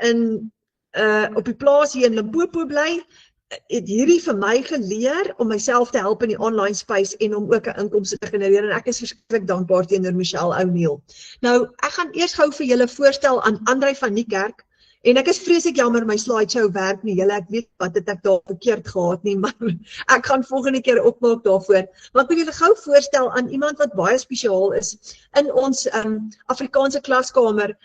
op die plaas hier in Limpopo bly, het hierdie vir my geleer om myself te help in die online space en om ook 'n inkomste te genereer en ek is verskriklik dankbaar teenoor Michelle O'Neil. Nou, ek gaan eers gou vir julle voorstel aan Andrei van Niekerk en ek is vreeslik jammer my slideshow werk nie. Julle, ek weet wat het ek daar verkeerd gehad nie, maar ek gaan volgende keer opmaak daarvoor. Maar ek wil julle gou voorstel aan iemand wat baie spesiaal is in ons Afrikaanse klaskamer.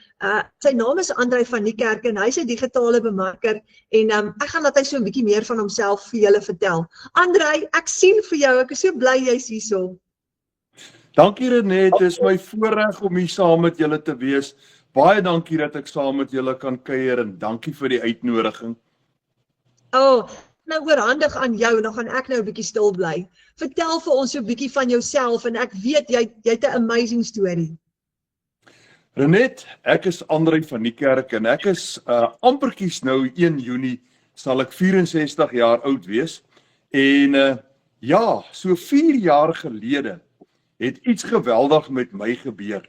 Sy naam is Andrei van Niekerk en hy's 'n digitale bemarker en ek gaan laat hy so 'n bietjie meer van homself vir julle vertel. Andrei, ek sien vir jou, ek is so bly jy's hierso. Dankie Renet, dit is my voorreg om hier saam met julle te wees. Baie dankie dat ek saam met julle kan kuier en dankie vir die uitnodiging. Nou oorhandig aan jou en dan gaan ek nou 'n bietjie stil bly. Vertel vir ons so 'n bietjie van jouself en ek weet jy het 'n amazing storie. Renet, ek is Andrei van Niekerk en ek is amperkies nou 1 Junie sal ek 64 jaar oud wees. En ja, so 4 jaar gelede het iets geweldig met my gebeur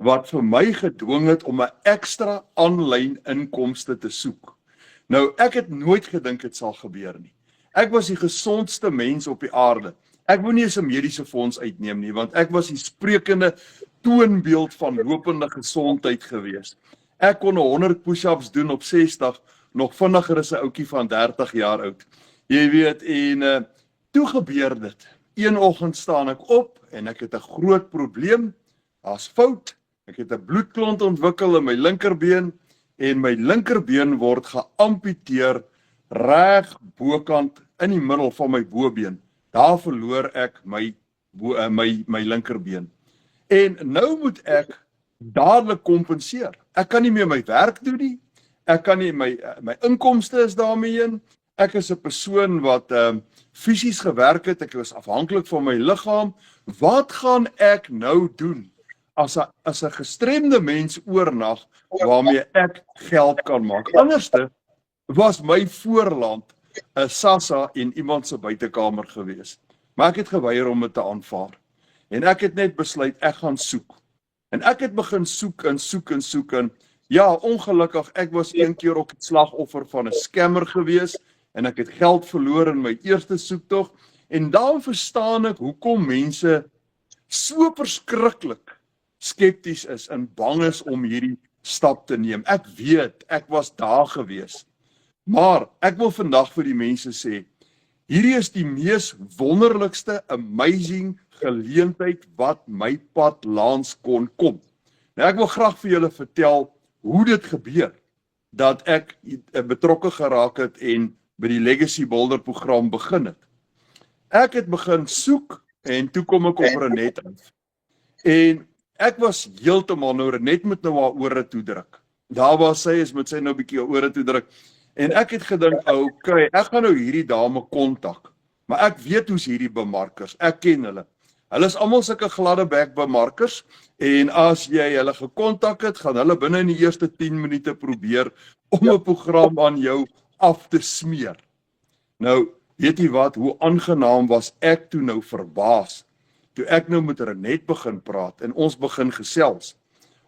wat vir my gedwing het om 'n ekstra aanlyn inkomste te soek. Nou, ek het nooit gedink dit sal gebeur nie. Ek was die gesondste mens op die aarde. Ek wou nie eens 'n mediese fonds uitneem nie, want ek was die sprekende toonbeeld van lopende gesondheid gewees. Ek kon 100 push-ups doen op 60, nog vinniger as 'n ouetjie van 30 jaar oud. Jy weet, en toe gebeur dit. Een oggend staan ek op en ek het 'n groot probleem. Daar's fout. Ek het 'n bloedklont ontwikkel in my linkerbeen en my linkerbeen word geamputeer reg bokant in die middel van my bobeen. Daar verloor ek my linkerbeen. En nou moet ek dadelik kompenseer. Ek kan nie meer my werk doen nie. Ek kan nie my inkomste is daarmee heen. Ek is 'n persoon wat fisies gewerk het. Ek was afhanklik van my liggaam. Wat gaan ek nou doen as 'n gestremde mens oornag waarmee ek geld kan maak? Anderste was my voorland 'n SASSA en iemand se buitekamer gewees. Maar ek het geweier om dit te aanvaar. En ek het net besluit ek gaan soek. En ek het begin soek en ja, ongelukkig ek was een keer ook 'n slagoffer van 'n scammer gewees en ek het geld verloor in my eerste soektog en dan verstaan ek hoekom mense so verskriklik skepties is en bang is om hierdie stap te neem. Ek weet, ek was daar gewees. Maar ek wil vandag vir die mense sê, hierdie is die mees wonderlikste, amazing geleentheid wat my pad langs kon kom. Nou ek wil graag vir julle vertel hoe dit gebeur, dat ek betrokke geraak het en by die Legacy Builder program begin het. Ek het begin soek en toe kom ek op Renet af. En ek was heeltemal nou Renet met nou haar ore toedruk. Daar waar sy is met sy nou 'n bietjie haar ore toedruk. En ek het gedink, okay, ek gaan nou hierdie dame kontak. Maar ek weet hoe's hierdie bemarkers. Ek ken hulle. Hulle is almal sulke gladde bek bemarkers en as jy hulle gekontak het, gaan hulle binne in die eerste 10 minute probeer om 'n program aan jou af te smeer. Nou, weet jy wat, hoe aangenaam was ek toe nou verbaas, toe ek nou met Renet begin praat en ons begin gesels.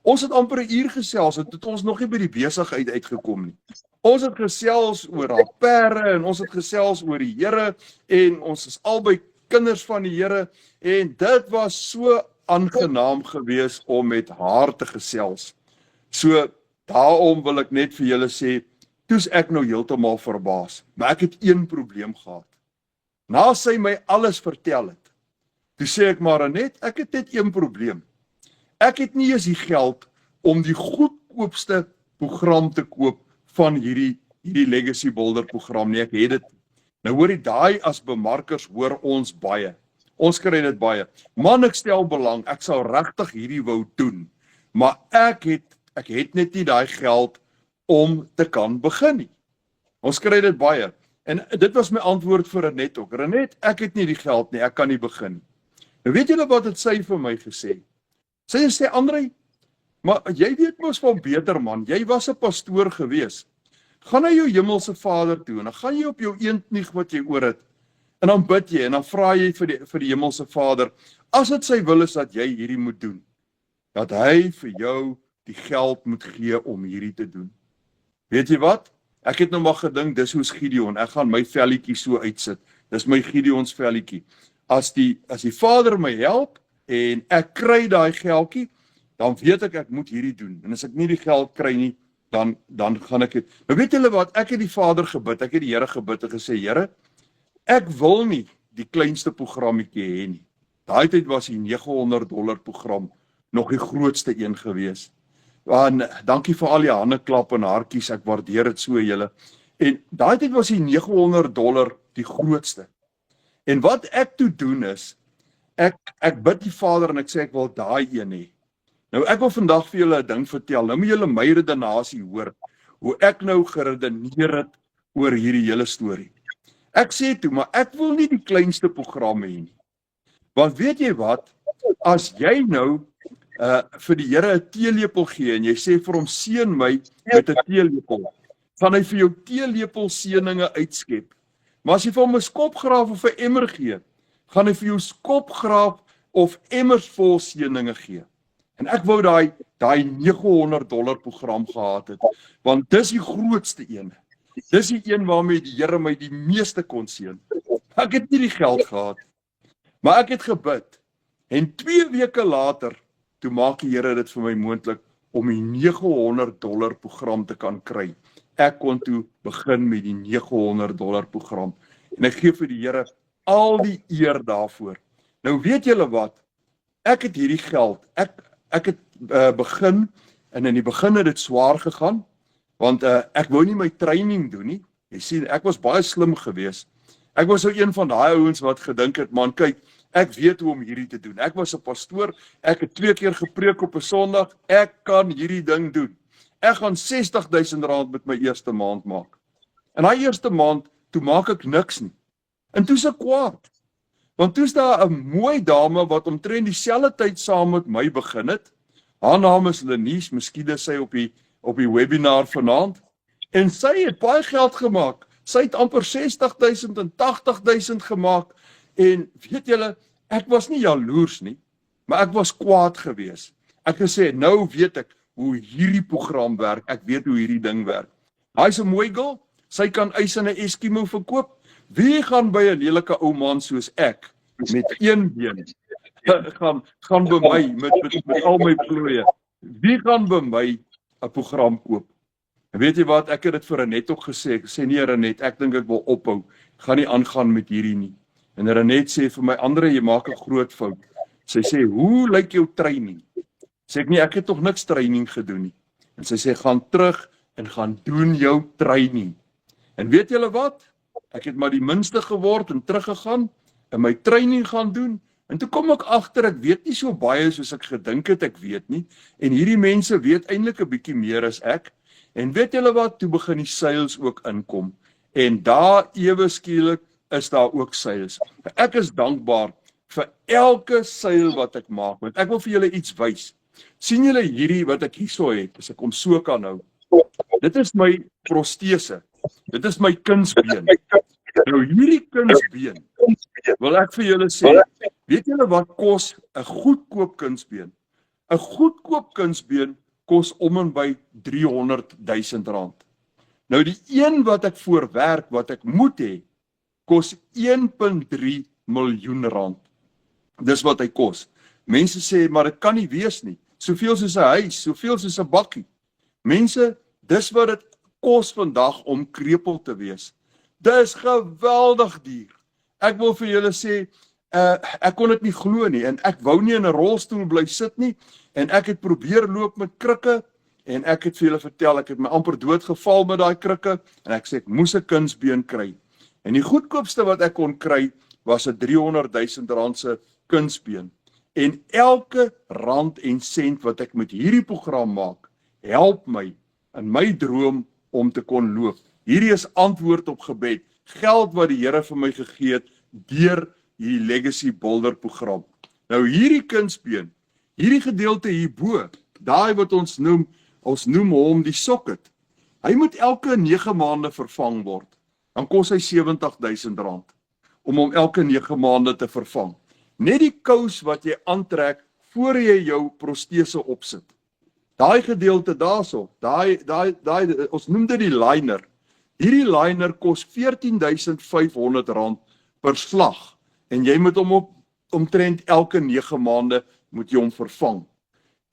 Ons het amper 'n uur gesels en het ons nog nie by die besigheid uitgekom nie. Ons het gesels oor haar pere en ons het gesels oor die Here en ons is albei kinders van die Here en dit was so aangenaam geweest om met haar te gesels. So daarom wil ek net vir julle sê, toe's ek nou heeltemal verbaas, maar ek het een probleem gehad. Na sy my alles vertel het, toe sê ek maar net, ek het net een probleem. Ek het nie eens die geld om die goedkoopste program te koop van hierdie Legacy Builder program nie, ek het dit. Nou hoor jy, daai as bemarkers hoor ons baie. Ons kry dit baie. Man, ek stel belang, ek sal regtig hierdie wou doen, maar ek het net nie daai geld om te kan begin nie. Ons kry dit baie. En dit was my antwoord vir Renet ook. Renet, ek het nie die geld nie, ek kan nie begin nie. Nou weet julle wat het sy vir my gesê? Sy sê, Andrei, maar jy weet mos van beter man, jy was 'n pastoor gewees. Gaan na jou hemelse Vader toe en dan gaan jy op jou eendknie wat jy oor het en dan bid jy en dan vra jy vir die hemelse Vader, as dit sy wil is dat jy hierdie moet doen, dat hy vir jou die geld moet gee om hierdie te doen. Weet jy wat? Ek het nou maar gedink, dis hoe's Gideon, ek gaan my velletjie so uitsit. Dis my Gideons velletjie. As die Vader my help en ek kry daai geldjie, dan weet ek moet hierdie doen. En as ek nie die geld kry nie, dan gaan ek dit. Nou weet julle wat, ek het die Vader gebid, ek het die Here gebid en gesê, Here, ek wil nie die kleinste programmetjie hê nie. Daai tyd was die $900 program nog die grootste een gewees. En dankie vir al die hande klap en hartjies, ek waardeer dit so julle. En daai tyd was die $900 die grootste. En wat ek toe doen is, ek bid die Vader en ek sê ek wil daai een hê. Nou ek wil vandag vir julle 'n ding vertel. Nou moet julle my redenasie hoor, hoe ek nou geredeneer het oor hierdie hele storie. Ek sê toe, maar ek wil nie die kleinste program hê nie. Want weet jy wat, as jy nou vir die Here 'n teelepel gee en jy sê vir hom seën my met 'n teelepel, gaan hy vir jou teelepel seëninge uitskep. Maar as jy vir hom 'n skopgraaf of 'n emmer gee, gaan hy vir jou skopgraaf of emmers vol seëninge gee. En ek wou daai $900 program gehad het, want dis die grootste een. Dis die een waarmee die Here my die meeste kon seën. Ek het nie die geld gehad, maar ek het gebid. En 2 weke later, toe maak die Here dit vir my moontlik om die $900 program te kan kry. Ek kon toe begin met die $900 program. En ek gee vir die Here al die eer daarvoor. Nou weet julle wat? Ek het hierdie geld. Ek het begin, en in die begin het dit swaar gegaan, want ek wou nie my training doen nie. Jy sien, ek was baie slim geweest. Ek was so een van daai ouens wat gedink het, man, kyk, ek weet hoe om hierdie te doen. Ek was 'n pastoor, ek het 2 keer gepreek op 'n Sondag, ek kan hierdie ding doen. Ek gaan R60,000 met my eerste maand maak. En daai eerste maand, toe maak ek niks nie. En toe's ek kwaad. Want toe's daar 'n mooi dame wat omtrent dieselfde tyd saam met my begin het. Haar naam is Lenies, miskien is sy op die webinar vanaand. En sy het baie geld gemaak. Sy het amper 60,000 en 80,000 gemaak. En weet julle, ek was nie jaloers nie, maar ek was kwaad geweest. Ek het gesê, nou weet ek hoe hierdie program werk. Ek weet hoe hierdie ding werk. Hy's 'n mooi girl, sy kan ys in 'n Eskimo verkoop. Wie gaan by 'n lelike ou man soos ek met een been gaan by my met al my plooie? Wie gaan by my 'n program koop? En weet jy wat, ek het dit vir Renet ook gesê. Ek sê nee Renet, ek dink ek wil ophou. Ek gaan nie aangaan met hierdie nie. En Renet sê vir my, Andre, jy maak 'n groot fout. Sy sê, hoe lyk jou training? Sê ek nie, ek het tog niks training gedoen nie. En sy sê, gaan terug en gaan doen jou training. En weet julle wat? Ek het maar die minste geword en teruggegaan en my training gaan doen. En toe kom ek agter, ek weet nie so baie soos ek gedink het ek weet nie. En hierdie mense weet eintlik 'n bietjie meer as ek. En weet julle wat? Toe begin die seils ook inkom. En daar ewe skielik is daar ook seils. Ek is dankbaar vir elke seil wat ek maak. Want ek wil vir julle iets wys. Sien julle hierdie wat ek hierso het, as ek hom so kan hou? Dit is my protese. Dit is my kunsbeen. Nou hierdie kunsbeen, wil ek vir julle sê, weet julle wat kos 'n goedkoop kunsbeen? 'n Goedkoop kunsbeen kos om en by R300,000. Nou die een wat ek voorwerk, wat ek moet hê, kos R1.3 miljoen. Dis wat hy kos. Mense sê, maar dit kan nie wees nie. Soveel soos 'n huis, soveel soos 'n bakkie. Mense, dis wat dit kos vandag om krepeel te wees. Dis geweldig duur. Ek wil vir julle sê, ek kon dit nie glo nie, en ek wou nie in 'n rolstoel bly sit nie, en ek het probeer loop met krikke, en ek het vir julle vertel, ek het my amper doodgeval met daai krikke, en ek sê, ek moes 'n kunsbeen kry. En die goedkoopste wat ek kon kry, was 'n R300,000 se kunsbeen. En elke rand en sent wat ek met hierdie program maak, help my in my droom om te kon loop. Hierdie is antwoord op gebed. Geld wat die Here vir my gegee het deur hierdie Legacy Builder program. Nou hierdie kunsbeen, hierdie gedeelte hierbo, daai wat ons noem hom die socket. Hy moet elke 9 maande vervang word. Dan kos hy R70,000 om hom elke 9 maande te vervang. Net die kous wat jy aantrek voor jy jou protese opsit. Daai gedeelte daarso, daai ons noem dit die liner. Hierdie liner kos R14.500 per slag en jy moet hom op omtrent elke 9 maande moet jy hom vervang.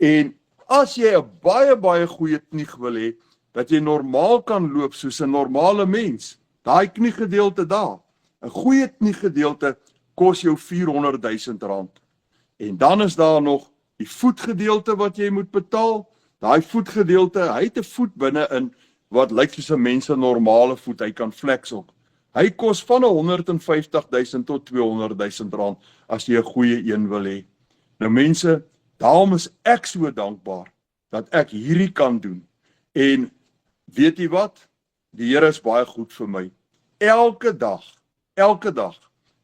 En as jy 'n baie goeie knieg wil hê, dat jy normaal kan loop soos 'n normale mens, daai kniegedeelte daar, 'n goeie kniegedeelte kos jou R400.000. En dan is daar nog die voetgedeelte wat jy moet betaal. Daai voetgedeelte, hy het 'n voet binne-in wat lyk soos 'n mens se normale voet, hy kan flex ook. Hy kos van R150.000 tot R200.000 as jy 'n goeie een wil hê. Nou mense, daarom is ek so dankbaar dat ek hierdie kan doen. En weet jy wat? Die Here is baie goed vir my. Elke dag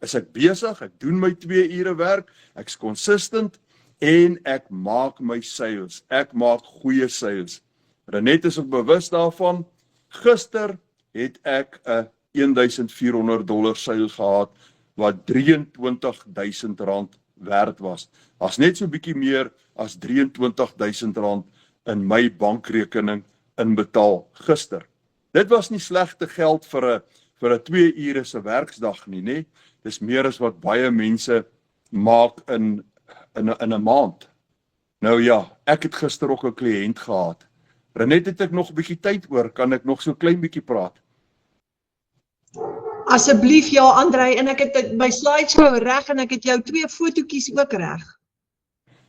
is ek besig, ek doen my 2 ure werk, ek's consistent en ek maak my sales. Ek maak goeie sales. Renet is ook bewus daarvan. Gister het ek 'n $1,400 sale gehad wat R23.000 werd was. As net so bietjie meer as R23.000 in my bankrekening inbetaal gister. Dit was nie slegte geld vir 'n 2 ure se werksdag nie, nê? Dis meer as wat baie mense maak in 'n maand. Nou ja, ek het gister ook 'n kliënt gehad. Renet, het ek nog 'n bietjie tyd oor, kan ek nog so klein bietjie praat? Asseblief ja, Andrei, en ek het my slideshow reg en ek het jou 2 fotootjies ook reg.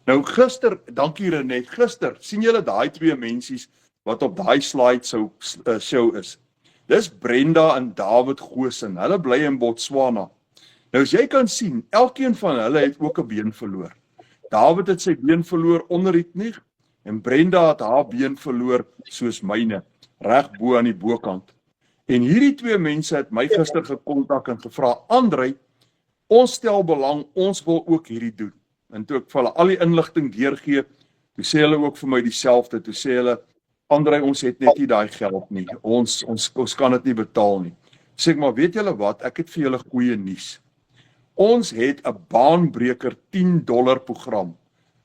Nou gister, dankie Renet, gister sien julle daai 2 mensies wat op daai slideshow show is. Dis Brenda en David Goosen. Hulle bly in Botswana. Nou as jy kan sien, elkeen van hulle het ook 'n been verloor. David het sy been verloor onder die knie en Brenda het haar been verloor soos myne, reg bo aan die bokant. En hierdie 2 mense het my gister gekontak en gevra, Andrei, ons stel belang, ons wil ook hierdie doen. En toe ek vir hulle al die inligting deurgee, toe sê hulle ook vir my dieselfde, toe sê hulle, Andrei, ons het net nie daai geld nie, ons kan dit nie betaal nie. Sê ek, maar weet julle wat, ek het vir julle goeie nuus. Ons het 'n baanbreker $10 program,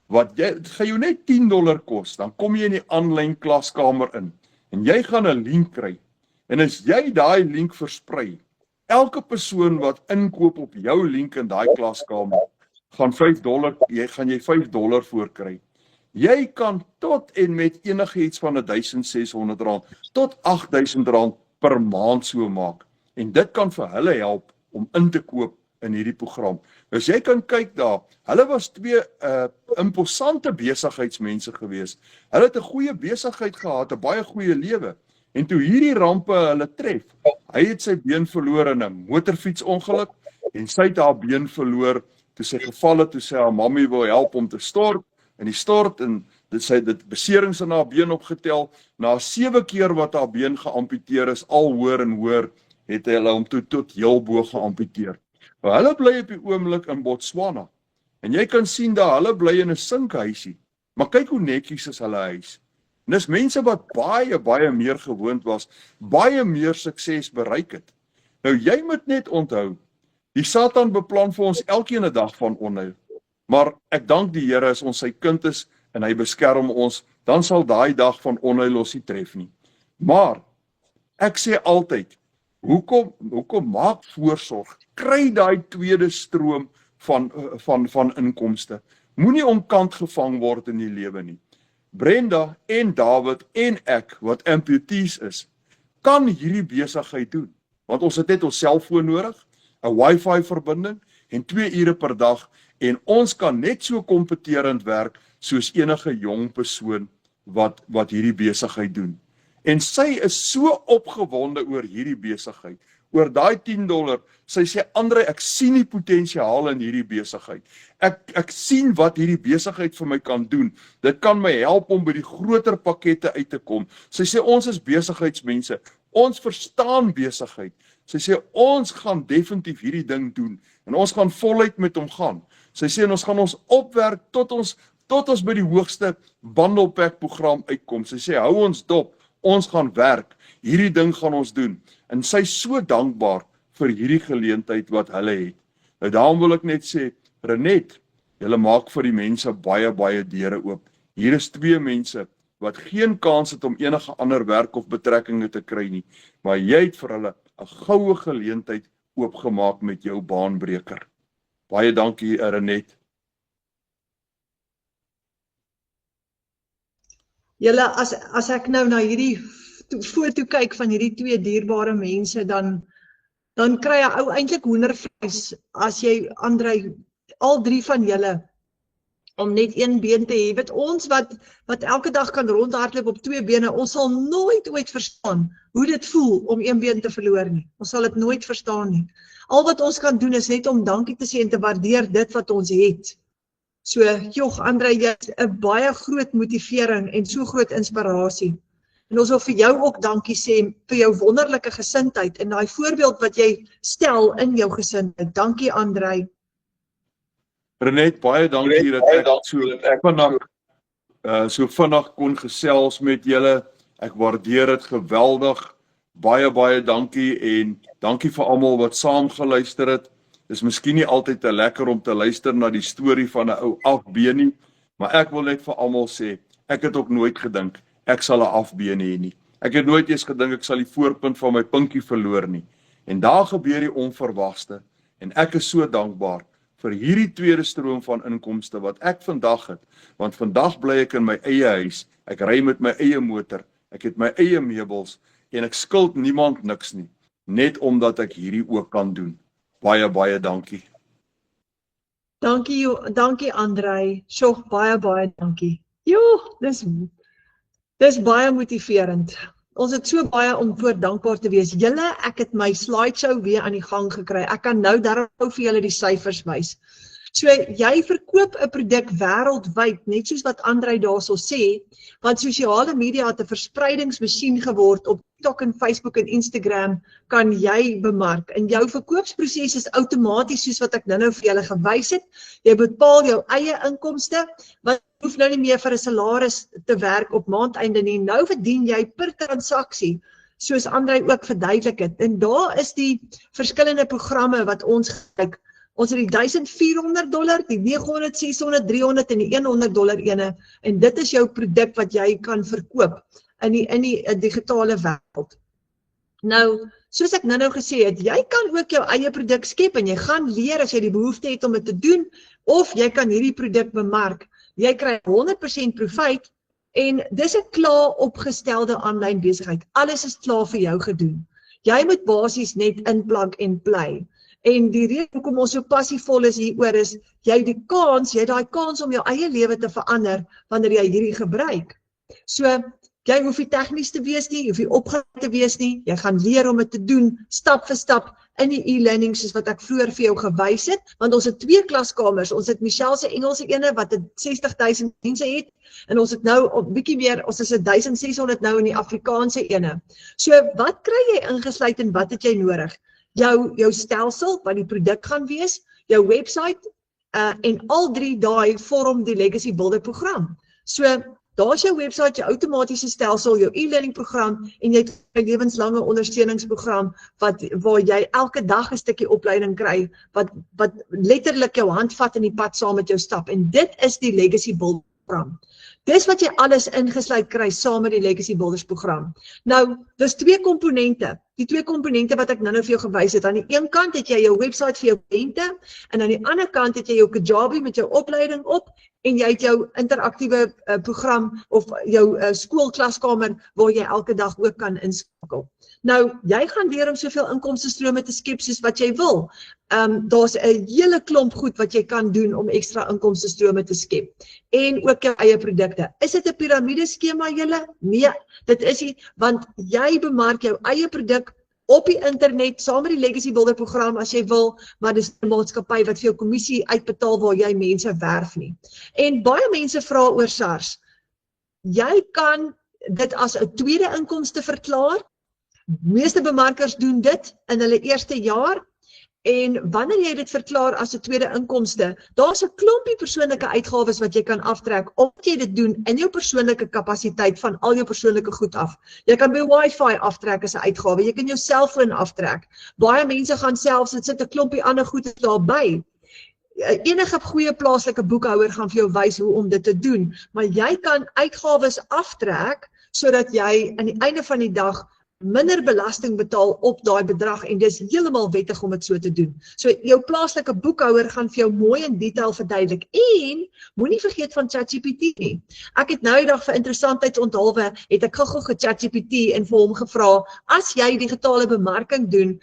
wat dit gaan jou net $10 kos, dan kom jy in die aanlyn klaskamer in, en jy gaan 'n link kry, en as jy daai link versprei, elke persoon wat inkoop op jou link in daai klaskamer, gaan jy $5 voorkry. Jy kan tot en met enigiets van R1,600 tot R8,000 per maand so maak, en dit kan vir hulle help om in te koop in hierdie program. As jy kan kyk daar, hulle was 2 imposante besigheidsmense gewees. Hulle het 'n goeie besigheid gehad, 'n baie goeie lewe. En toe hierdie rampe hulle tref, hy het sy been verloor in 'n motorfietsongeluk en sy het haar been verloor toe sy geval het, toe sy haar mammie wil help om te stort, en die stort en dit beserings in haar been opgetel. Na 7 keer wat haar been geamputeer is, al hoër en hoër, het hulle hom toe tot heel bo geamputeer. Maar hulle bly op die oomblik in Botswana. En jy kan sien dat hulle bly in 'n sinkhuisie. Maar kyk hoe netjies is hulle huis. En dis mense wat baie meer gewoond was, baie meer sukses bereik het. Nou jy moet net onthou, die Satan beplan vir ons elkeen 'n dag van onheil. Maar ek dank die Here as ons sy kind is en hy beskerm ons, dan sal daai dag van onheil ons nie tref nie. Maar ek sê altyd, hoekom maak voorsorg? Kry daai tweede stroom van inkomste. Moenie omkant gevang word in die lewe nie. Brenda en David en ek wat amputees is, kan hierdie besigheid doen. Want ons het net ons selfoon nodig, 'n Wi-Fi verbinding en 2 ure per dag, en ons kan net so kompeterend werk soos enige jong persoon wat hierdie besigheid doen. En sy is so opgewonde oor hierdie besigheid, oor daai $10. Sy sê, Andrei, ek sien die potensiaal in hierdie besigheid. Ek sien wat hierdie besigheid vir my kan doen. Dit kan my help om by die groter pakkette uit te kom. Sy sê, ons is besigheidsmense. Ons verstaan besigheid. Sy sê, ons gaan definitief hierdie ding doen. En ons gaan voluit met hom gaan. Sy sê, en ons gaan ons opwerk tot ons by die hoogste bundle pack program uitkom. Sy sê, hou ons dop. Ons gaan werk, hierdie ding gaan ons doen, en sy is so dankbaar vir hierdie geleentheid wat hulle het. Nou daarom wil ek net sê, Renet, julle maak vir die mense baie deure oop. Hier is 2 mense wat geen kans het om enige ander werk of betrekkinge te kry nie, maar jy het vir hulle 'n goue geleentheid oopgemaak met jou baanbreker. Baie dankie, Renet. Julle, as ek nou na hierdie foto kyk van hierdie twee dierbare mense, dan kry jy ou eintlik hoendervleis as jy, Andrei, al drie van julle om net een been te hê. Weet ons wat elke dag kan rondhardloop op twee bene, ons sal nooit ooit verstaan hoe dit voel om een been te verloor nie. Ons sal dit nooit verstaan nie. Al wat ons kan doen is net om dankie te sê en te waardeer dit wat ons het. So, joh, Andrei, jy is 'n baie groot motivering en so groot inspirasie. En ons wil vir jou ook dankie sê vir jou wonderlike gesindheid en daai voorbeeld wat jy stel in jou gesindheid. Dankie, Andrei. Renet, baie dankie dat ek so vinnig kon gesels met julle. Ek waardeer dit geweldig. Baie dankie en dankie vir almal wat saam geluister het. Dis miskien nie altyd te lekker om te luister na die storie van 'n ou afbeen nie, maar ek wil net vir almal sê, ek het ook nooit gedink ek sal 'n afbeen hê nie. Ek het nooit eens gedink ek sal die voorpunt van my pinkie verloor nie. En daar gebeur die onverwagste en ek is so dankbaar vir hierdie tweede stroom van inkomste wat ek vandag het, want vandag bly ek in my eie huis, ek ry met my eie motor, ek het my eie meubels en ek skuld niemand niks nie, net omdat ek hierdie ook kan doen. Baie dankie. Dankie Andrei. Sjoe, baie dankie. Jo, dis baie motiverend. Ons het so baie om voor dankbaar te wees. Julle, ek het my slideshow weer aan die gang gekry. Ek kan nou daarop vir julle die syfers wys. So, jy verkoop 'n produk wêreldwyd, net soos wat Andrei daarso sê, want sosiale media het 'n verspreidingsmasjien geword op TikTok en Facebook en Instagram kan jy bemark. En jou verkoopsproses is outomaties soos wat ek nou vir julle gewys het. Jy bepaal jou eie inkomste, want jy hoef nou nie meer vir 'n salaris te werk op maandeinde nie. Nou verdien jy per transaksie, soos Andrei ook verduidelik het. En daar is die verskillende programme wat ons gebruik. Ons het die $1,400, die $900, $600, $300 en die $100 ene. En dit is jou produk wat jy kan verkoop in die digitale wêreld. Nou, soos ek nou gesê het, jy kan ook jou eie produk skep en jy gaan leer as jy die behoefte het om dit te doen, of jy kan hierdie produk bemark. Jy kry 100% profijt en dis 'n klaar opgestelde aanlyn besigheid. Alles is klaar vir jou gedoen. Jy moet basies net inplug en play. En die rede hoekom ons so passievol is hieroor is, jy het daai kans om jou eie lewe te verander wanneer jy hierdie gebruik. So, jy hoef nie tegnies te wees nie, jy hoef nie opgeleid te wees nie, jy gaan leer om dit te doen, stap vir stap, in die e-learning soos wat ek vroeër vir jou gewys het, want ons het 2 klaskamers, ons het Michelle se Engelse ene wat 60,000 mense het, en ons het nou op bietjie meer, ons is 1,600 nou in die Afrikaanse ene. So, wat kry jy ingesluit en wat het jy nodig? Jou stelsel, wat die produk gaan wees, jou website, en al 3 daai vorm die Legacy Builder program. So, daar is jou website, jou outomatiese stelsel, jou e-learning program, en jy het 'n lewenslange ondersteuningsprogram, waar jy elke dag 'n stukkie opleiding kry, wat letterlik jou hand vat in die pad saam met jou stap, en dit is die Legacy Builder program. Dis wat jy alles ingesluit kry saam met die Legacy Builders program. Nou, dis 2 komponente. Die 2 komponente wat ek nou vir jou gewys het. Aan die een kant het jy jou website vir jou kliënte en aan die ander kant het jy jou Kajabi met jou opleiding op en jy het jou interaktiewe program of jou skoolklaskamer waar jy elke dag ook kan inskakel. Nou, jy gaan leer om soveel inkomstestrome te skep soos wat jy wil. Daar's 'n hele klomp goed wat jy kan doen om ekstra inkomstestrome te skep. En ook jou eie produkte. Is dit 'n piramideskema julle? Nee, dit is nie, want jy bemark jou eie produk op die internet, saam met die Legacy Builder program as jy wil, maar dis 'n maatskappy wat vir jou kommissie uitbetaal waar jy mense werf nie. En baie mense vra oor SARS. Jy kan dit as 'n tweede inkomste verklaar. Meeste bemarkers doen dit in hulle eerste jaar. En wanneer jy dit verklaar as 'n tweede inkomste, daar's 'n klompie persoonlike uitgawes wat jy kan aftrek, omdat jy dit doen in jou persoonlike kapasiteit van al jou persoonlike goed af. Jy kan by Wi-Fi aftrek as 'n uitgawe, jy kan jou selfoon aftrek. Baie mense gaan selfs, dit sit 'n klompie ander goed daarby. enige goeie plaaslike boekhouer gaan vir jou wys hoe om dit te doen, maar jy kan uitgawes aftrek sodat jy aan die einde van die dag minder belasting betaal op daai bedrag en dis heeltemal wettig om dit so te doen. So jou plaaslike boekhouer gaan vir jou mooi in detail verduidelik en moenie vergeet van ChatGPT nie. Ek het nou die dag vir interessantheidsonthaalwe het ek gou ChatGPT en vir hom gevra, as jy digitale bemarking doen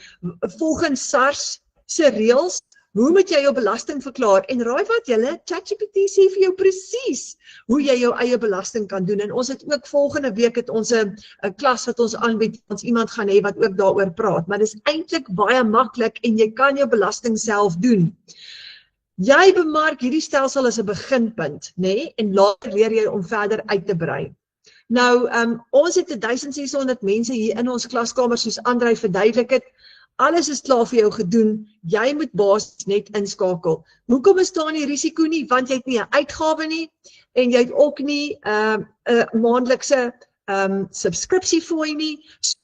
volgens SARS se reëls, hoe moet jy jou belasting verklaar? En raai wat julle, ChatGPT sê vir jou presies hoe jy jou eie belasting kan doen. En ons het ook volgende week het ons 'n klas wat ons aanbied, ons iemand gaan hê wat ook daaroor praat. Maar dis eintlik baie maklik en jy kan jou belasting self doen. Jy bemark hierdie stelsel as 'n beginpunt, nê? En later leer jy om verder uit te brei. Nou, ons het 1600 mense hier in ons klaskamer soos Andrei verduidelik het. Alles is klaar vir jou gedoen, jy moet basies net inskakel. Hoekom bestaan die risiko nie? Want jy het nie 'n uitgawe nie en jy het ook nie 'n maandelikse subskripsiefooi nie. So,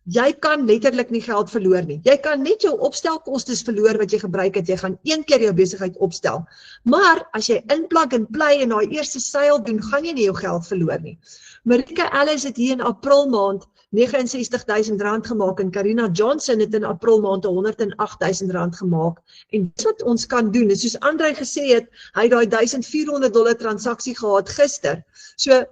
jy kan letterlik nie geld verloor nie. Jy kan net jou opstelkostes verloor wat jy gebruik het. Jy gaan een keer jou besigheid opstel. Maar as jy inplug en play en daai eerste seil doen, gaan jy nie jou geld verloor nie. Marika Ellis het hier in April maand R69,000 gemaak en Karina Johnson het in April maand R108,000 gemaak. En dis wat ons kan doen. Soos Andrei gesê het, hy het daai $1,400 transaksie gehad gister. So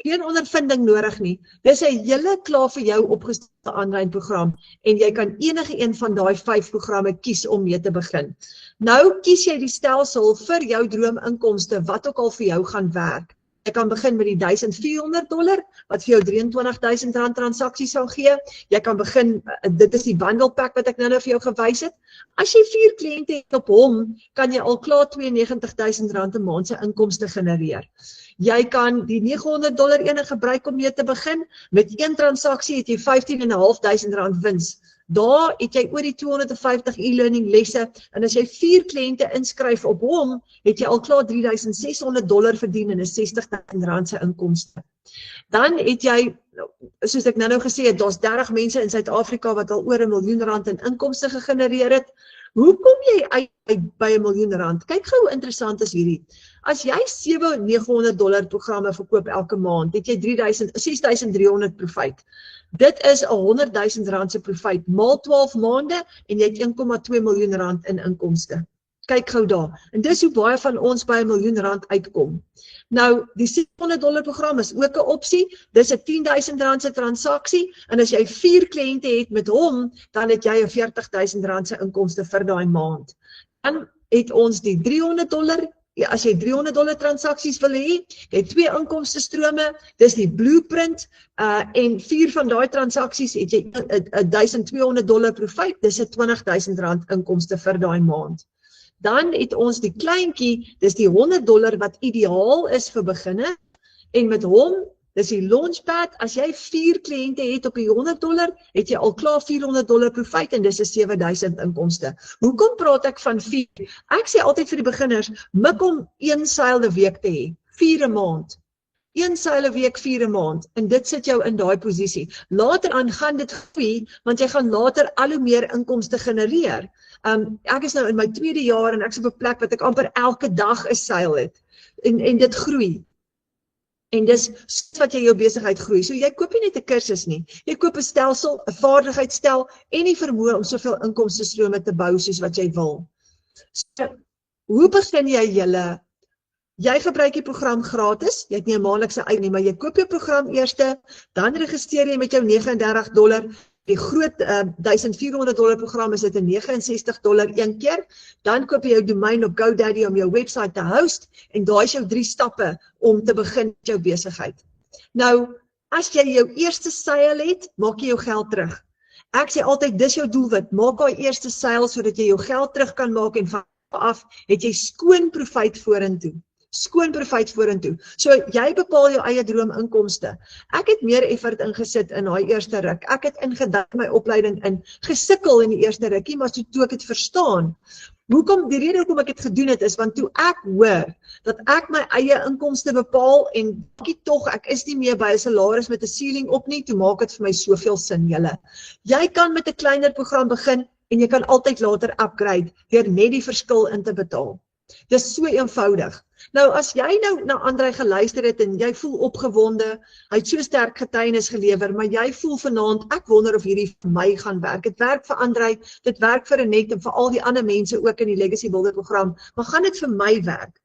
geen ondervinding nodig nie. Dis 'n hele klaar vir jou opgestelde aanlyn program en jy kan enige een van daai 5 programme kies om mee te begin. Nou kies jy die stelsel vir jou droominkomste wat ook al vir jou gaan werk. Jy kan begin met die $1,400 wat vir jou R23,000 transaksie sal gee. Jy kan begin, dit is die bundle pack wat ek nou vir jou gewys het. As jy 4 kliënte het op hom, kan jy al klaar R92,000 'n maand se inkomste genereer. Jy kan die $900 ene gebruik om mee te begin. Met 1 transaksie het jy R15,500 wins. Daar het jy oor die 250 e-learning lesse en as jy 4 kliënte inskryf op hom, het jy al klaar $3,600 verdien en R60,000 se inkomste. Dan het jy, soos ek nou gesê het, daar's 30 mense in Suid-Afrika wat al oor R1 miljoen in inkomste gegenereer het. Hoe kom jy uit by R1 miljoen? Kyk gou hoe interessant is hierdie. As jy $700-900 programme verkoop elke maand, het jy $6,300 profijt. Dit is R100,000 se profijt, maal 12 maande en jy het R1,2 miljoen in inkomste. Kyk gou daar. En dis hoe baie van ons by R1 miljoen uitkom. Nou, die $600 program is ook 'n opsie. Dis 'n R10,000 se transaksie en as jy 4 kliënte het met hom, dan het jy 'n R40,000 se inkomste vir daai maand. Dan het ons die $300. As jy $300 transaksies wil hê, jy het 2 inkomste strome, dis die blueprint en 4 van daai transaksies het jy $1,200 profijt, dis 'n R20,000 inkomste vir daai maand. Dan het ons die kleintjie, dis die $100 wat ideaal is vir beginne en met hom, dis die launchpad, as jy 4 kliënte het op die $100, het jy al klaar $400 profijt en dis 'n R7,000 inkomste. Hoekom praat ek van 4? Ek sê altyd vir die beginners, mik om 1 seil 'n week te hê, 4 'n maand. 1 seil 'n week, 4 'n maand en dit sit jou in daai posisie. Later aan gaan dit groei, want jy gaan later al hoe meer inkomste genereer. Ek is nou in my 2de jaar en ek is op 'n plek wat ek amper elke dag 'n seil het en dit groei. En dis wat jy jou besigheid groei. So jy koop nie net 'n kursus nie. Jy koop 'n stelsel, 'n vaardigheidsstel en die vermoë om soveel inkomstestrome te bou soos wat jy wil. So, hoe begin jy julle? Jy gebruik die program gratis, jy het nie 'n maandelikse uit nie, maar jy koop jou program eerste, dan registreer jy met jou $39. Die groot $1,400 program is dit $69 een keer. Dan koop jy jou domein op GoDaddy om jou website te host en daai is jou 3 stappe om te begin met jou besigheid. Nou, as jy jou eerste seil het, maak jy jou geld terug. Ek sê altyd, dis jou doelwit, maak daai eerste seil sodat jy jou geld terug kan maak en vanaf het jy skoon profijt vorentoe. Skoon profijt vorentoe. So jy bepaal jou eie droominkomste. Ek het meer effort ingesit in daai eerste ruk. Ek het ingedink my opleiding in gesukkel in die eerste rukkie, maar toe ek het verstaan. Die rede hoekom ek dit gedoen het is want toe ek hoor dat ek my eie inkomste bepaal en ek is nie meer by 'n salaris met 'n ceiling op nie, toe maak dit vir my soveel sin julle. Jy kan met 'n kleiner program begin en jy kan altyd later upgrade deur net die verskil in te betaal. Dis so eenvoudig. Nou as jy nou na Andrei geluister het en jy voel opgewonde, hy het so sterk getuienis gelewer, maar jy voel vanaand, ek wonder of hierdie vir my gaan werk. Dit werk vir Andrei, dit werk vir Renet en vir al die ander mense ook in die Legacy Builder program, maar gaan dit vir my werk?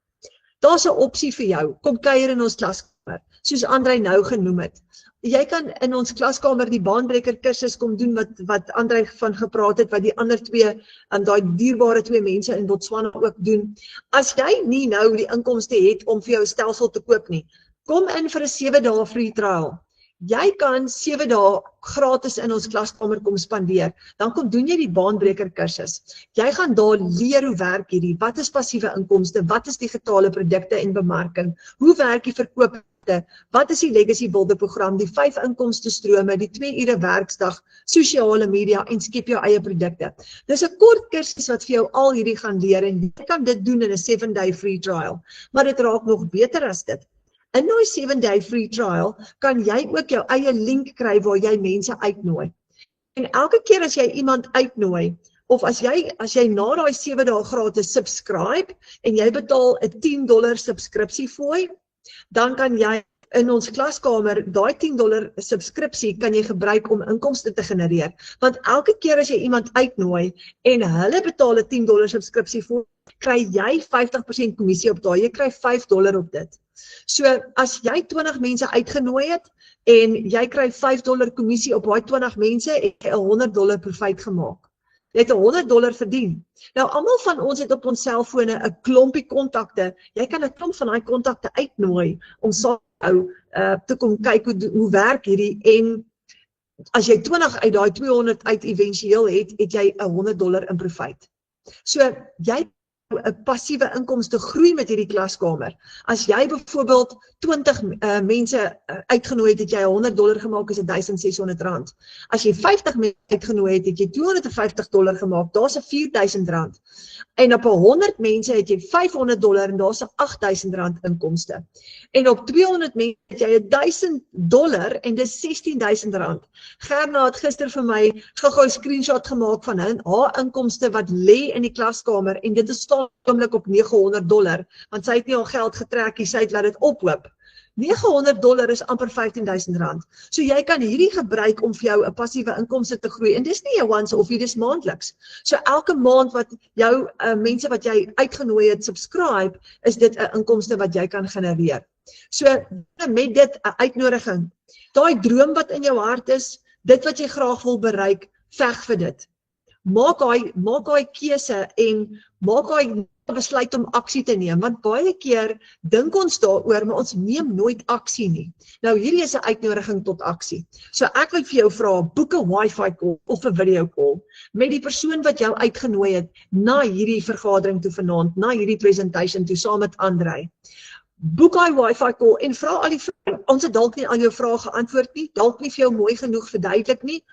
Daar's 'n opsie vir jou. Kom kuier in ons klaskamer, soos Andrei nou genoem het. Jy kan in ons klaskamer die baanbreker kursus kom doen wat Andrei van gepraat het, wat die ander twee, daai dierbare twee mense in Botswana ook doen. As jy nie nou die inkomste het om vir jou stelsel te koop nie, kom in vir 'n 7 dae free trial. Jy kan 7 dae gratis in ons klaskamer kom spandeer. Dan kom doen jy die baanbreker kursus. Jy gaan daar leer hoe werk hierdie, wat is passiewe inkomste, wat is digitale produkte en bemarking, hoe werk die verkoop, wat is die Legacy Builder program, die 5 inkomste strome, die 2 ure werksdag, sosiale media en skep jou eie produkte. Dis 'n kort kursus wat vir jou al hierdie gaan leer en jy kan dit doen in 'n 7-day free trial. Maar dit raak nog beter as dit. In die 7-day free trial kan jy ook jou eie link kry waar jy mense uitnooi. En elke keer as jy iemand uitnooi, of as jy na daai 7 dae gratis subscribe en jy betaal 'n $10 subskripsiefooi, dan kan jy in ons klaskamer daai $10 subskripsie kan jy gebruik om inkomste te genereer. Want elke keer as jy iemand uitnooi en hulle betaal 'n $10 subskripsiefooi, kry jy 50% kommissie op daai. Jy kry $5 op dit. So as jy 20 mense uitgenooi het en jy kry $5 kommissie op daai 20 mense, het jy $100 profijt gemaak. Jy het $100 verdien. Nou almal van ons het op ons selfone 'n klompie kontakte. Jy kan 'n klomp van daai kontakte uitnooi om saam te kom kyk hoe werk hierdie, en as jy 20 uit daai 200 uit éventueel het jy $100 in profijt. So jy 'n passiewe inkomste groei met hierdie klaskamer. As jy byvoorbeeld 20 mense uitgenooi het jy $100 gemaak, is dit R1,600. As jy 50 mense uitgenooi het jy $250 gemaak, daar's 'n $4,000. En op 100 mense het jy $500 en daar's 'n $8,000 inkomste. En op 200 mense het jy $1,000 en dis $16,000. Gerna het gister vir my gou-gou 'n screenshot gemaak van haar inkomste wat lê in die klaskamer en dit is oomblik op $900, want sy het nie al geld getrek nie, sy het laat dit ophoop. $900 is amper R15,000. So jy kan hierdie gebruik om vir jou 'n passiewe inkomste te groei, en dis nie 'n once-offie, dis maandeliks. So elke maand wat jou mense wat jy uitgenooi het subscribe, is dit 'n inkomste wat jy kan genereer. So met dit 'n uitnodiging. Daai droom wat in jou hart is, dit wat jy graag wil bereik, veg vir dit. Maak daai keuse en maak daai besluit om aksie te neem, want baie keer dink ons daaroor, maar ons neem nooit aksie nie. Nou hierdie is 'n uitnodiging tot aksie. So ek wil vir jou vra, boek 'n Wi-Fi call of 'n video call met die persoon wat jou uitgenooi het na hierdie vergadering toe vanaand, na hierdie presentation toe saam met Andrei. Boek daai Wi-Fi call en vra al die vrae. Ons het dalk nie al jou vrae geantwoord nie, dalk nie vir jou mooi genoeg verduidelik nie.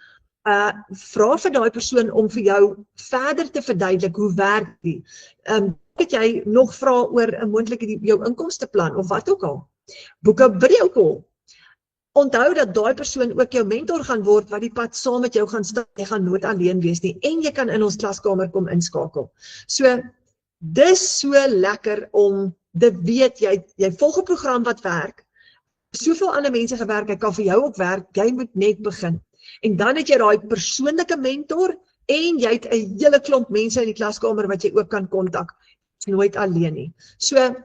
Vra vir daai persoon om vir jou verder te verduidelik hoe werk die. Het jy nog vra oor 'n moontlike jou inkomsteplan of wat ook al? Boek 'n video call. Onthou dat daai persoon ook jou mentor gaan word wat die pad saam met jou gaan stap. Jy gaan nooit alleen wees nie en jy kan in ons klaskamer kom inskakel. So dis so lekker om te weet jy volg 'n program wat werk. Soveel ander mense gewerk, hy kan vir jou ook werk. Jy moet net begin. En dan het jy daai persoonlike mentor en jy het 'n hele klomp mense in die klaskamer wat jy ook kan kontak. Nooit alleen nie. So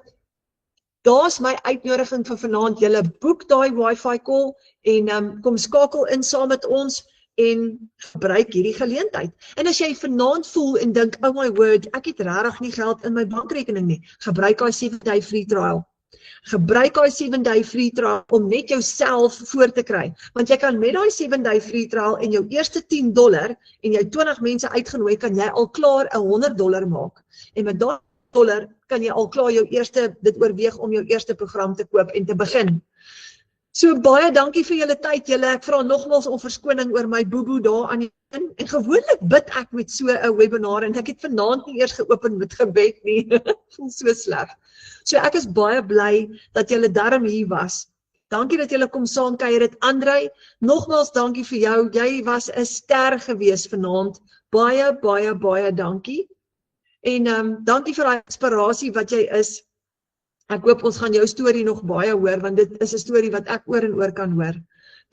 daar's my uitnodiging vir vanaand. Julle boek daai Wi-Fi call en kom skakel in saam met ons en gebruik hierdie geleentheid. En as jy vanaand voel en dink, oh my word, ek het regtig nie geld in my bankrekening nie, gebruik daai 7-day free trial. Gebruik daai 7-day free trial om net jouself voor te kry. Want jy kan met daai 7-day free trial en jou eerste $10 en jy 20 mense uitgenooi, kan jy al klaar $100 maak. En met daai $100 kan jy al klaar dit oorweeg om jou eerste program te koop en te begin. So baie dankie vir julle tyd. Ek vra nogmaals om verskoning oor my boeboe daar aan die begin. En gewoonlik bid ek met so 'n webinar en ek het vanaand nie eers geopen met gebed nie. Voel so sleg. So ek is baie bly dat julle darm hier was. Dankie dat julle kom saam kuier het. Andrei, nogmaals dankie vir jou. Jy was 'n ster gewees vanaand. Baie dankie. En dankie vir daai inspirasie wat jy is. Ek hoop ons gaan jou storie nog baie hoor, want dit is 'n storie wat ek oor en oor kan hoor.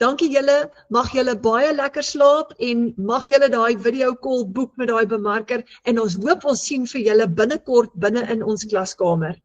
Dankie julle, mag julle baie lekker slaap en mag julle daai video call boek met daai bemarker en ons hoop ons sien vir julle binnekort binne in ons klaskamer.